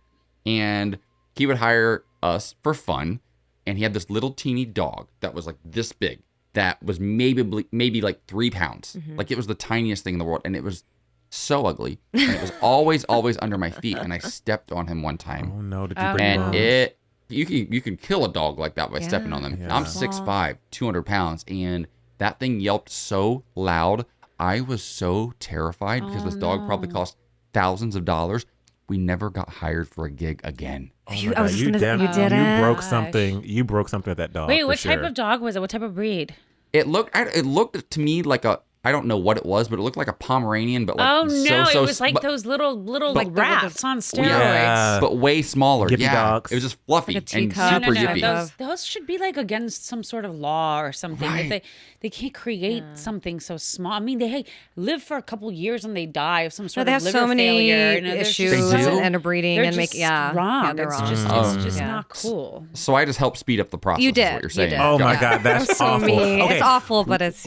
And he would hire us for fun. And he had this little teeny dog that was like this big. That was maybe like 3 pounds. Like it was the tiniest thing in the world. And it was so ugly. And it was always under my feet. And I stepped on him one time. Oh no, did you bring And bones? you can kill a dog like that by stepping on them. Yeah. I'm 6'5", 200 pounds. And that thing yelped so loud. I was so terrified because this dog probably cost thousands of dollars. We never got hired for a gig again. Oh You- my I was God, just you gonna say, damn- you didn't? You broke Gosh. something. You broke something with that dog. Wait, for what type sure. of dog was it? What type of breed? It looked to me like I don't know what it was, but it looked like a Pomeranian, but like Oh no, so it was like but, those little like the- rats on steroids. Yeah. but way smaller. Gippy yeah, dogs. it was just fluffy Like a and teacup. super No, yippy. those should be like against some sort of law or something. If Right. they can't create something so small. I mean, they live for a couple years and they die of some No, sort they of have liver so many failure. You know, there's issues just They do? and interbreeding they're and make just wrong. they're it's wrong. just Yeah. not cool. So I just helped speed up the process. You is did. what you're You saying. did. Oh my Yeah. God, that's so awful. mean. Okay. It's awful, but it's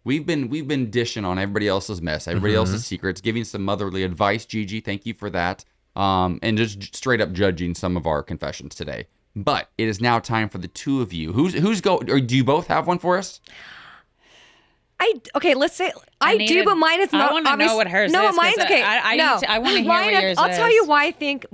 We've been dishing on everybody else's mess, everybody else's secrets, giving some motherly advice. Gigi, thank you for that. And just straight up judging some of our confessions today. But it is now time for the two of you. Who's go? Or do you both have one for us? Let's say I Anita, do, but mine is not. I want to know what hers no, is. 'cause mine's okay. I no, want to hear Mine, what yours I'll is. tell you why I think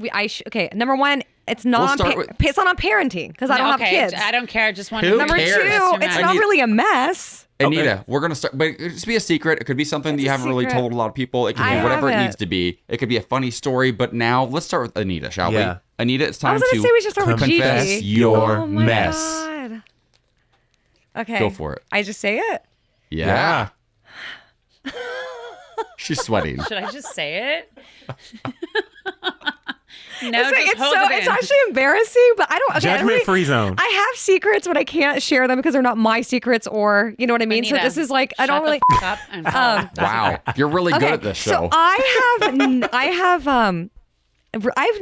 okay, number one, it's not start on with- it's not on parenting because I don't have kids. I don't care. Just want Who to Number cares? two, That's it's your not man. really a mess. Anita, we're gonna start, but it just be a secret. It could be something that It's you a haven't really secret. told a lot of people. It could be I whatever it haven't. needs to be. It could be a funny story. But now let's start with Anita, shall Yeah. we? Anita, it's I time was gonna to say we should start with confess Gigi. your Oh my mess. God. Okay, Go for it. I just say it. Yeah. She's sweating. Should I just say it? No, It's, just it's hold so it in. it's actually embarrassing, but I don't. Okay, I don't Judgment free zone. I have secrets, but I can't share them because they're not my secrets, or you know what I mean. Anita, so this is like I shut don't the really. f- up and Wow, you're really good at this show. So I've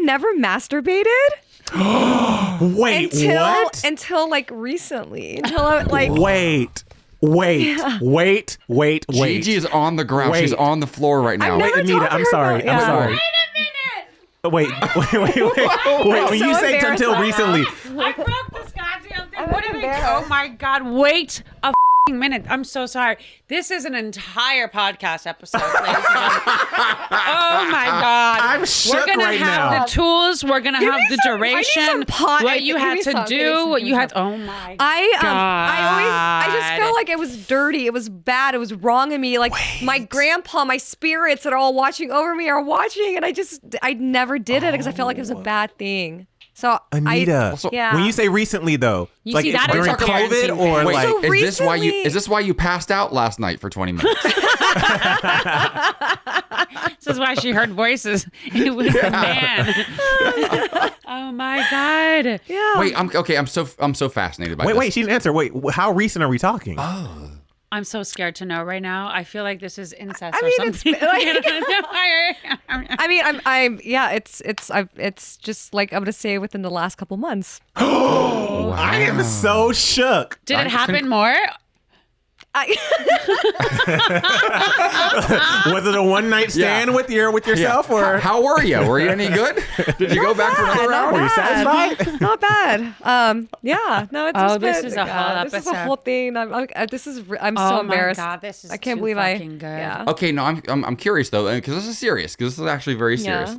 never masturbated Wait, what? until like recently. Until I, like Wait. Gigi is on the ground. Wait. She's on the floor right now. never Wait, Anita, talked to I'm her sorry. about- I'm yeah. sorry. Wait a minute! Wait. When so you say embarrassed until right now. recently, I broke this goddamn thing. I'm What did I do? embarrassed. Oh my God. Wait a minute. I'm so sorry. This is an entire podcast episode, ladies and gentlemen. Oh my God. I'm We're shook going right to have now. the tools. We're going to have me the some- I need duration. some pot- What you give had me to some, give me do. some, What give you me had. some. Oh my I just God. felt like it was dirty. It was bad. It was wrong of me. Like my grandpa, my spirits that are all watching over me are watching, and I never did it because I felt like it was a bad thing. So Anita, yeah. when you say recently though, You like see, that during is a COVID parenting or thing. Wait, like So is this why you passed out last night for 20 minutes? This is why she heard voices. It was a man. Oh my God. yeah. Wait, I'm so fascinated by this. wait, she didn't answer. Wait, how recent are we talking? I'm so scared to know right now. I feel like this is incest I or mean, it's something. like- I mean, it's just like I'm gonna say within the last couple months. I am so shook. Did it happen more? Was it a one night stand with yourself or How were you? Were you any good? Did you go back for another round? were you satisfied? Not bad. Yeah. No, it's Oh, just this been- is a whole yeah, This is a episode. whole thing. I'm Oh so my embarrassed. God, this is I can't too believe fucking good. Yeah. Okay, no, I'm curious though, because this is serious. Because this is actually very serious.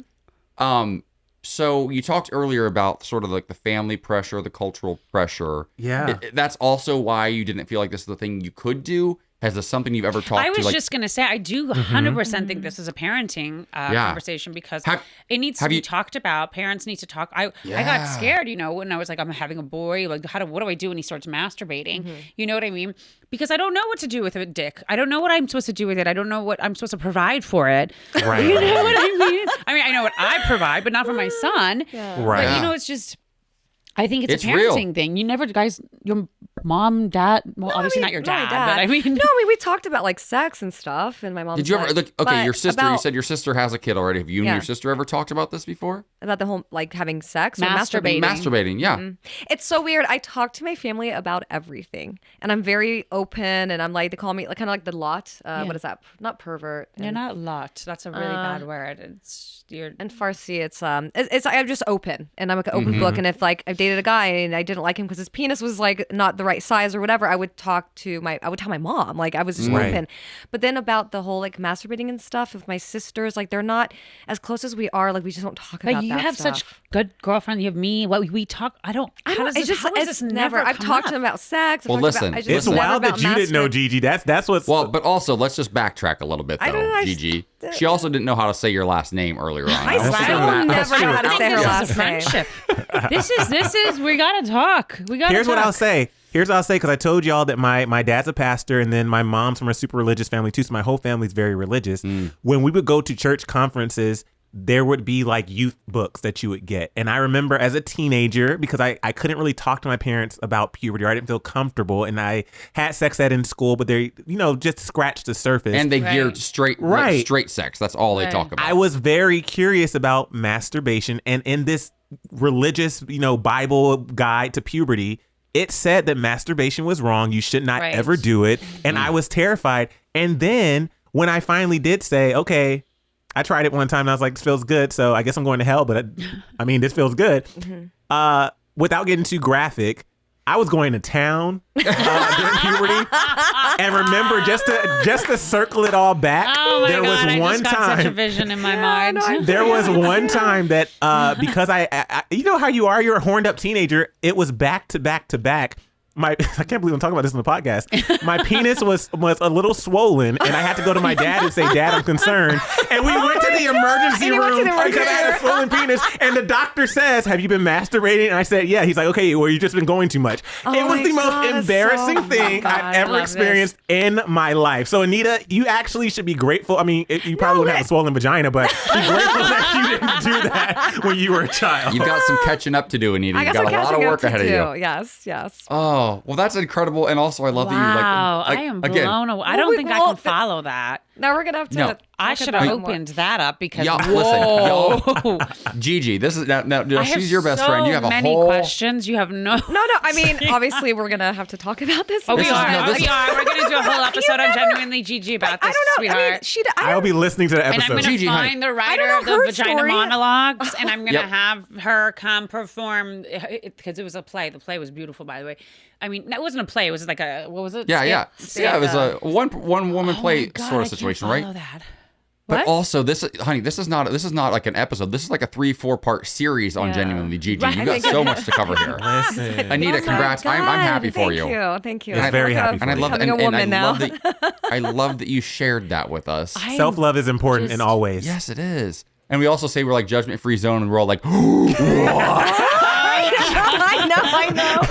So you talked earlier about sort of like the family pressure, the cultural pressure. Yeah. That's also why you didn't feel like this is the thing you could do. Has this something you've ever talked I was to? Like, just going to say, I do 100% think this is a parenting conversation because it needs to have be you- talked about. Parents need to talk. I Yeah. got scared, when I was like, I'm having a boy. Like, what do I do when he starts masturbating? You know what I mean? Because I don't know what to do with a dick. I don't know what I'm supposed to do with it. I don't know what I'm supposed to provide for it. Right. You know what I mean? I mean, I know what I provide, but not for my son. Right. But, it's just... I think it's a real. parenting thing. You never, guys, your mom, dad, well, obviously not your dad, but I mean. No, we talked about like sex and stuff, and my mom. Did you ever, look, okay, your sister, you about, said your sister has a kid already. Have you and your sister ever talked about this before? About the whole, like, having sex? Masturbating. Masturbating, yeah. Mm-hmm. It's so weird. I talk to my family about everything, and I'm very open, and I'm like, they call me like, kind of like the lot. What is that? Not pervert. You're not lot. That's a really bad word. It's you're. In Farsi, it's I'm just open, and I'm like an open book. And if like I dated a guy and I didn't like him because his penis was like not the right size or whatever, I would tell my mom. Like I was just open. But then about the whole like masturbating and stuff with my sisters, like they're not as close as we are. Like we just don't talk about that. But you have stuff. such good girlfriend. You have me. What we talk. I don't. It's never. I've talked to them about sex. Well, listen, it's wild that you didn't know Gigi. That's what's. Well, but also let's just backtrack a little bit though, Gigi. She also didn't know how to say your last name earlier on. I still never know how to say her last name. This is. We gotta talk. Here's what I'll say. Because I told y'all that my dad's a pastor, and then my mom's from a super religious family too, so my whole family's very religious. When we would go to church conferences, there would be like youth books that you would get. And I remember as a teenager, because I couldn't really talk to my parents about puberty, or I didn't feel comfortable, and I had sex ed in school, but they, just scratched the surface. And they geared straight sex. That's all they talk about. I was very curious about masturbation, and in this religious, Bible guide to puberty, it said that masturbation was wrong. You should not ever do it. And I was terrified. And then when I finally did say, okay, I tried it one time and I was like, this feels good. So I guess I'm going to hell. But I mean, this feels good. Without getting too graphic, I was going to town during puberty. And remember, just to circle it all back, there was one time. Such a vision in my mind. There was one time that because I you know how you are, you're a horned up teenager. It was back to back to back. I can't believe I'm talking about this in the podcast. My penis was a little swollen, and I had to go to my dad and say, Dad, I'm concerned. And we went to the emergency room because I had a swollen penis. And the doctor says, have you been masturbating? And I said, yeah. He's like, okay, well, you've just been going too much. It was the most embarrassing thing I've ever experienced in my life. So, Anita, you actually should be grateful. I mean, you probably wouldn't have a swollen vagina, but be grateful that you didn't do that when you were a child. You've got some catching up to do, Anita. You've got a lot of work ahead of you. Yes. Oh, well, that's incredible. And also, I love that you I am blown away. I don't think I can follow that. Now we're going to have to. No. I should have opened that up because. Listen, Gigi, this is now she's your best friend. You have many questions. You have no. No. I mean, obviously, we're going to have to talk about this. We are. We're going to do a whole episode on Genuinely Gigi about this, sweetheart. I'll be listening to the episode. And I'm going to find the writer of the Vagina Monologues, and I'm going to have her come perform, because it was a play. The play was beautiful, by the way. I mean, it wasn't a play. It was like what was it? Yeah. It was a one woman play sort of situation, right? That. But also, this is not like an episode. This is like a 3-4 part series on Genuinely Gigi. You've got so much to cover here. Listen. Anita, congrats! I'm happy for you. Thank you. I'm very happy. And I love that. I love that you shared that with us. Self-love is important in all ways. Yes, it is. And we also say we're like judgment-free zone, and we're all like, what? I know.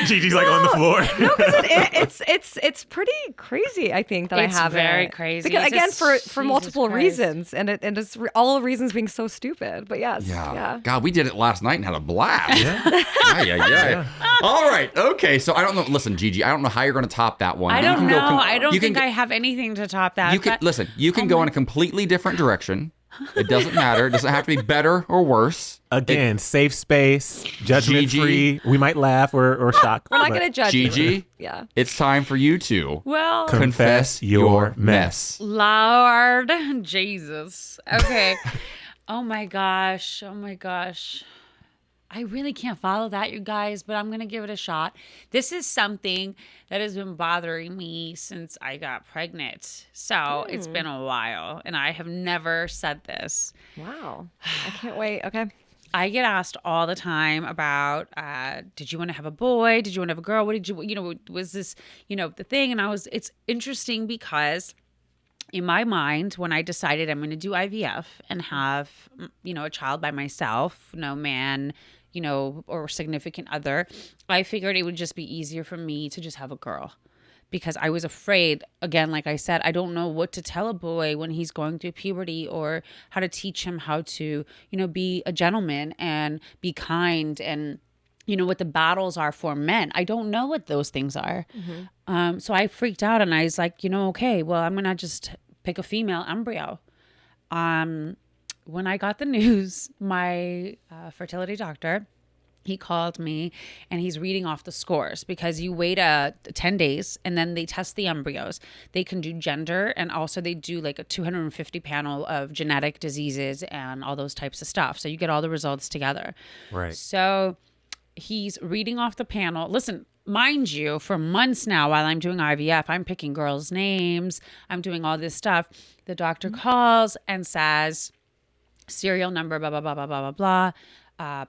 Gigi's like on the floor. No, because it's pretty crazy. I think that it's I have very it. crazy. Because, again, for multiple Christ. reasons, and it's all the reasons being so stupid. But yes, yeah. God, we did it last night and had a blast. Yeah. All right. Okay. So I don't know. Listen, Gigi, I don't know how you're going to top that one. I don't know. I don't think I have anything to top that. You can listen. You can go in a completely different direction. It doesn't matter. It doesn't have to be better or worse. Again, safe space, judgment free. We might laugh or shock. We're not going to judge Gigi, you. it's time for you to confess your mess. Lord Jesus. Okay. Oh my gosh. I really can't follow that, you guys, but I'm going to give it a shot. This is something that has been bothering me since I got pregnant. So it's been a while, and I have never said this. Wow. I can't wait. Okay. I get asked all the time about, did you want to have a boy? Did you want to have a girl? What did you, was this, the thing? And it's interesting because in my mind, when I decided I'm going to do IVF and have, a child by myself, no man, or significant other, I figured it would just be easier for me to just have a girl. Because I was afraid, again, like I said, I don't know what to tell a boy when he's going through puberty, or how to teach him how to, be a gentleman and be kind and, what the battles are for men. I don't know what those things are. So I freaked out and I was like, okay, well, I'm going to just pick a female embryo. When I got the news, my fertility doctor, he called me and he's reading off the scores because you wait 10 days and then they test the embryos. They can do gender and also they do like a 250 panel of genetic diseases and all those types of stuff. So you get all the results together. Right. So he's reading off the panel. Listen, mind you, for months now while I'm doing IVF, I'm picking girls' names. I'm doing all this stuff. The doctor calls and says, serial number, blah, blah, blah, blah, blah, blah, blah.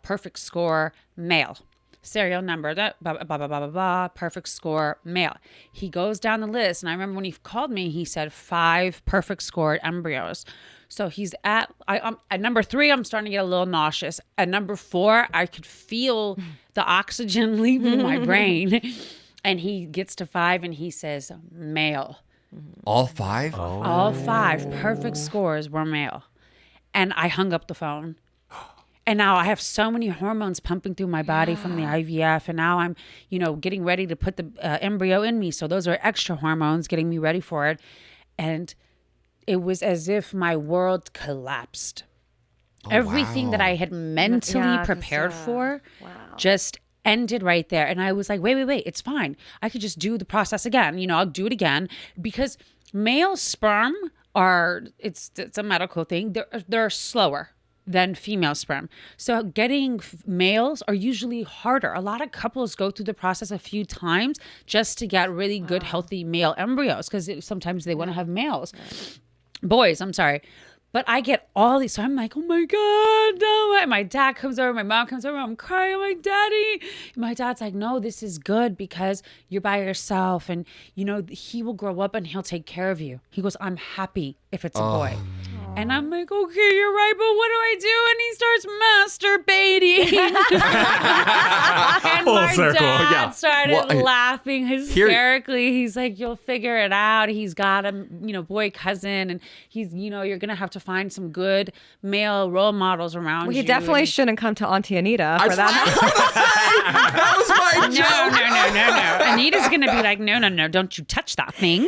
Perfect score, male. Serial number, blah, blah, blah, blah, blah, blah, perfect score, male. He goes down the list. And I remember when he called me, he said 5 perfect scored embryos. So he's at number 3, I'm starting to get a little nauseous. At number 4, I could feel the oxygen leaving my brain. And he gets to 5 and he says, male. All 5? Oh. All 5 perfect scores were male. And I hung up the phone. And now I have so many hormones pumping through my body from the IVF. And now I'm, getting ready to put the embryo in me. So those are extra hormones getting me ready for it. And it was as if my world collapsed. Everything that I had mentally prepared for just ended right there. And I was like, wait, it's fine. I could just do the process again. I'll do it again because male sperm it's a medical thing. They're slower than female sperm. So getting males are usually harder. A lot of couples go through the process a few times just to get really good, healthy male embryos because sometimes they want to have males. Boys, I'm sorry. But I get all these, so I'm like, oh my God, no. And my dad comes over, my mom comes over, I'm crying, I'm like, Daddy. And my dad's like, no, this is good because you're by yourself and, he will grow up and he'll take care of you. He goes, I'm happy if it's a boy. And I'm like, okay, you're right, but what do I do? And he starts masturbating. And Full my circle. dad started Well, laughing hysterically. He's like, you'll figure it out. He's got a, boy cousin, and he's, you're gonna have to find some good male role models around Well, you. he definitely shouldn't come to Auntie Anita for that. That was my joke. No. Anita's gonna be like, no, don't you touch that thing.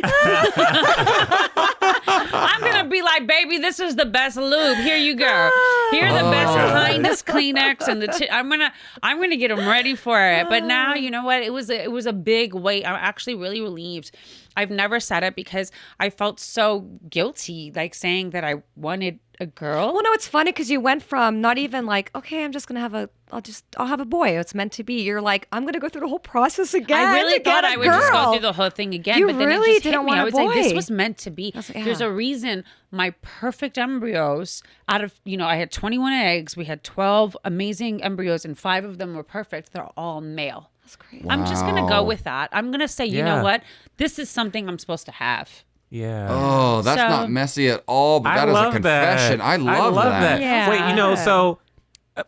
I'm gonna be like, baby, this is the best lube. Here you go. Here are the best, kindest Kleenex, and I'm gonna get him ready for it. But now, you know what? It was a big weight. I'm actually really relieved. I've never said it because I felt so guilty, like saying that I wanted a girl. Well, no, it's funny because you went from not even like, okay, I'm just gonna have I'll have a boy. It's meant to be. You're like, I'm gonna go through the whole process again. I really thought I would just go through the whole thing again. But then it just hit me. I was like, this was meant to be. There's a reason my perfect embryos out of, I had 21 eggs. We had 12 amazing embryos and 5 of them were perfect. They're all male. That's crazy. I'm just going to go with that. I'm going to say, you know what? This is something I'm supposed to have. Yeah. Oh, that's not messy at all, but that is a confession. I love that. Yeah. Wait, so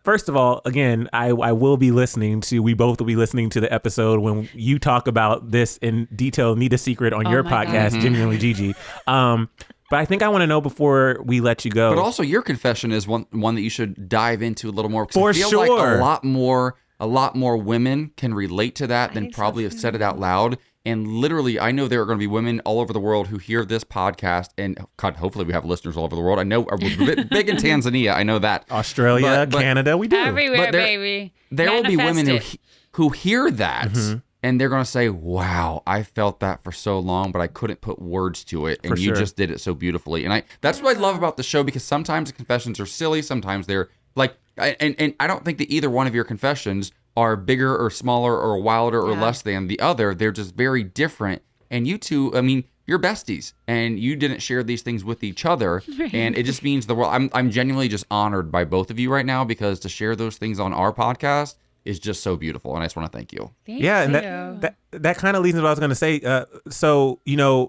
first of all, again, I will be listening to, we both will be listening to the episode when you talk about this in detail, Need a Secret on your podcast, Genuinely Gigi. But I think I want to know before we let you go. But also your confession is one that you should dive into a little more. For I feel sure. like a lot more women can relate to that than probably have said it out loud. And literally, I know there are going to be women all over the world who hear this podcast, and God, hopefully we have listeners all over the world. I know we're big in Tanzania. I know that. Australia, but Canada, we do. Everywhere, baby. There will be women who hear that, and they're going to say, wow, I felt that for so long, but I couldn't put words to it. And you just did it so beautifully. And that's what I love about the show, because sometimes the confessions are silly. Sometimes they're like, and I don't think that either one of your confessions are bigger or smaller or wilder or less than the other. They're just very different. And you two, I mean, you're besties, and you didn't share these things with each other. And it just means the world. I'm genuinely just honored by both of you right now, because to share those things on our podcast is just so beautiful. And I just want to thank you. Thank you. And that kind of leads into what I was going to say. So,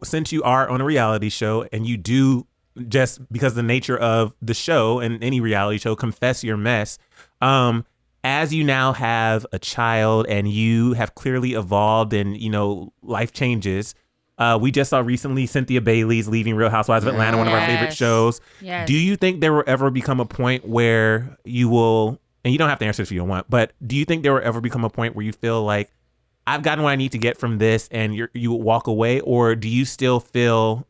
since you are on a reality show and you do, just because of the nature of the show and any reality show, confess your mess. As you now have a child and you have clearly evolved and, life changes. We just saw recently Cynthia Bailey's leaving Real Housewives of Atlanta, one of our favorite shows. Yes. Do you think there will ever become a point where you will and you don't have to answer if you don't want, but do you think there will ever become a point where you feel like I've gotten what I need to get from this and you walk away? Or do you still feel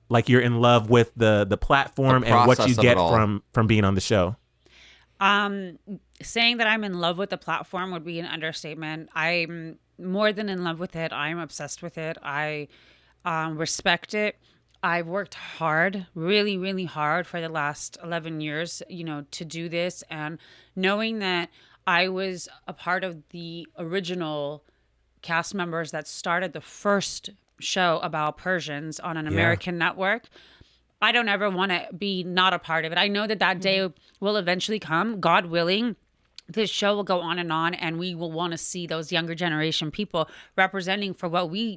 like you're in love with the platform and what you get from being on the show? Saying that I'm in love with the platform would be an understatement. I'm more than in love with it. I'm obsessed with it. I respect it. I've worked hard, really, really hard for the last 11 years, to do this. And knowing that I was a part of the original cast members that started the first show about Persians on an American network, I don't ever want to be not a part of it. I know that day will eventually come, God willing. This show will go on, and we will want to see those younger generation people representing for what we,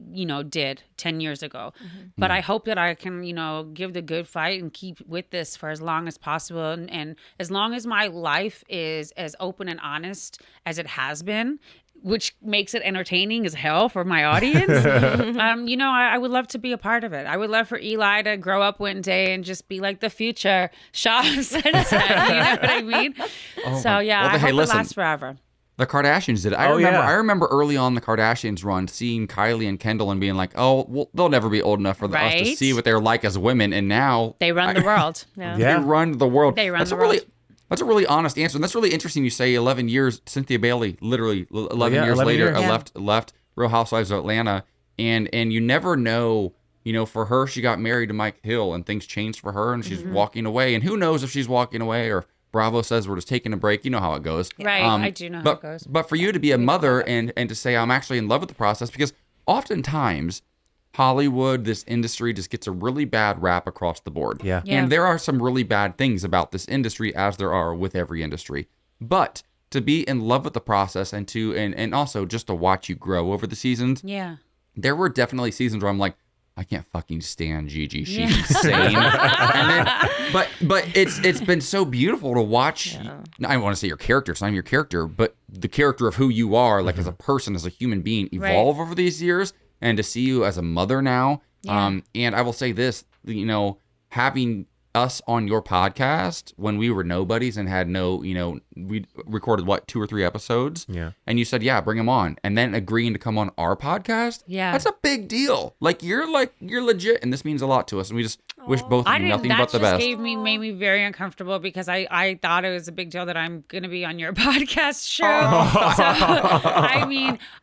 did 10 years ago. But I hope that I can, give the good fight and keep with this for as long as possible. And as long as my life is as open and honest as it has been, which makes it entertaining as hell for my audience. I would love to be a part of it. I would love for Eli to grow up one day and just be like the future Shah of Sunset. You know what I mean? I hope it lasts forever. The Kardashians did it. I remember early on the Kardashians run, seeing Kylie and Kendall and being like, oh, well, they'll never be old enough for us to see what they're like as women. And now they run the world. They run the world. That's the world. That's a really honest answer. And that's really interesting. You say 11 years, Cynthia Bailey, literally 11 years later, left Real Housewives of Atlanta. And you never know, for her, she got married to Mike Hill and things changed for her and she's walking away. And who knows if she's walking away or Bravo says we're just taking a break. You know how it goes. Right. I do know how it goes. But for you to be a mother and to say I'm actually in love with the process, because oftentimes Hollywood, this industry just gets a really bad rap across the board. Yeah. And there are some really bad things about this industry, as there are with every industry. But to be in love with the process and also just to watch you grow over the seasons. Yeah. There were definitely seasons where I'm like, I can't fucking stand Gigi. She's insane. But it's been so beautiful to watch. Yeah. I don't want to say your character, it's not your character, but the character of who you are, like as a person, as a human being, evolve over these years. And to see you as a mother now. And I will say this, having us on your podcast when we were nobodies and had we recorded 2 or 3 episodes. Yeah. And you said, bring them on. And then agreeing to come on our podcast. Yeah. That's a big deal. You're legit. And this means a lot to us. And we just wish both of you nothing but the best. That made me very uncomfortable because I thought it was a big deal that I'm going to be on your podcast show. So,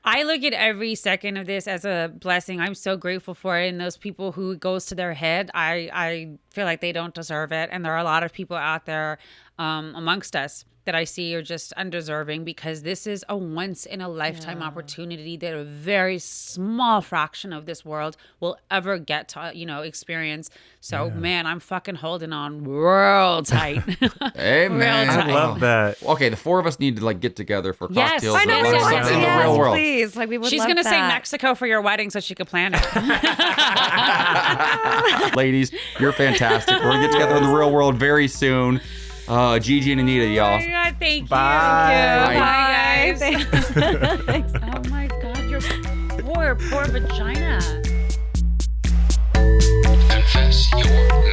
I look at every second of this as a blessing. I'm so grateful for it. And those people who it goes to their head, I feel like they don't deserve it. And there are a lot of people out there amongst us that I see are just undeserving, because this is a once in a lifetime opportunity that a very small fraction of this world will ever get to, experience. So man, I'm fucking holding on real tight. Hey man, I love that. Okay, the 4 of us need to get together for cocktails. I know we want to. In the real world. Please, we would. She's love gonna that. say Mexico for your wedding so she could plan it. Ladies, you're fantastic. We're gonna get together in the real world very soon. Gigi and Anita, y'all. Oh my God, thank you. Bye. Bye, guys. Thanks. Oh my God, your poor vagina.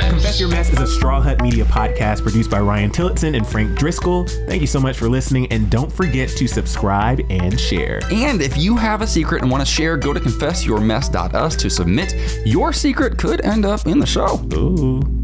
Confess Your Mess is a Straw Hut Media podcast produced by Ryan Tillotson and Frank Driscoll. Thank you so much for listening, and don't forget to subscribe and share. And if you have a secret and want to share, go to confessyourmess.us to submit. Your secret could end up in the show. Ooh.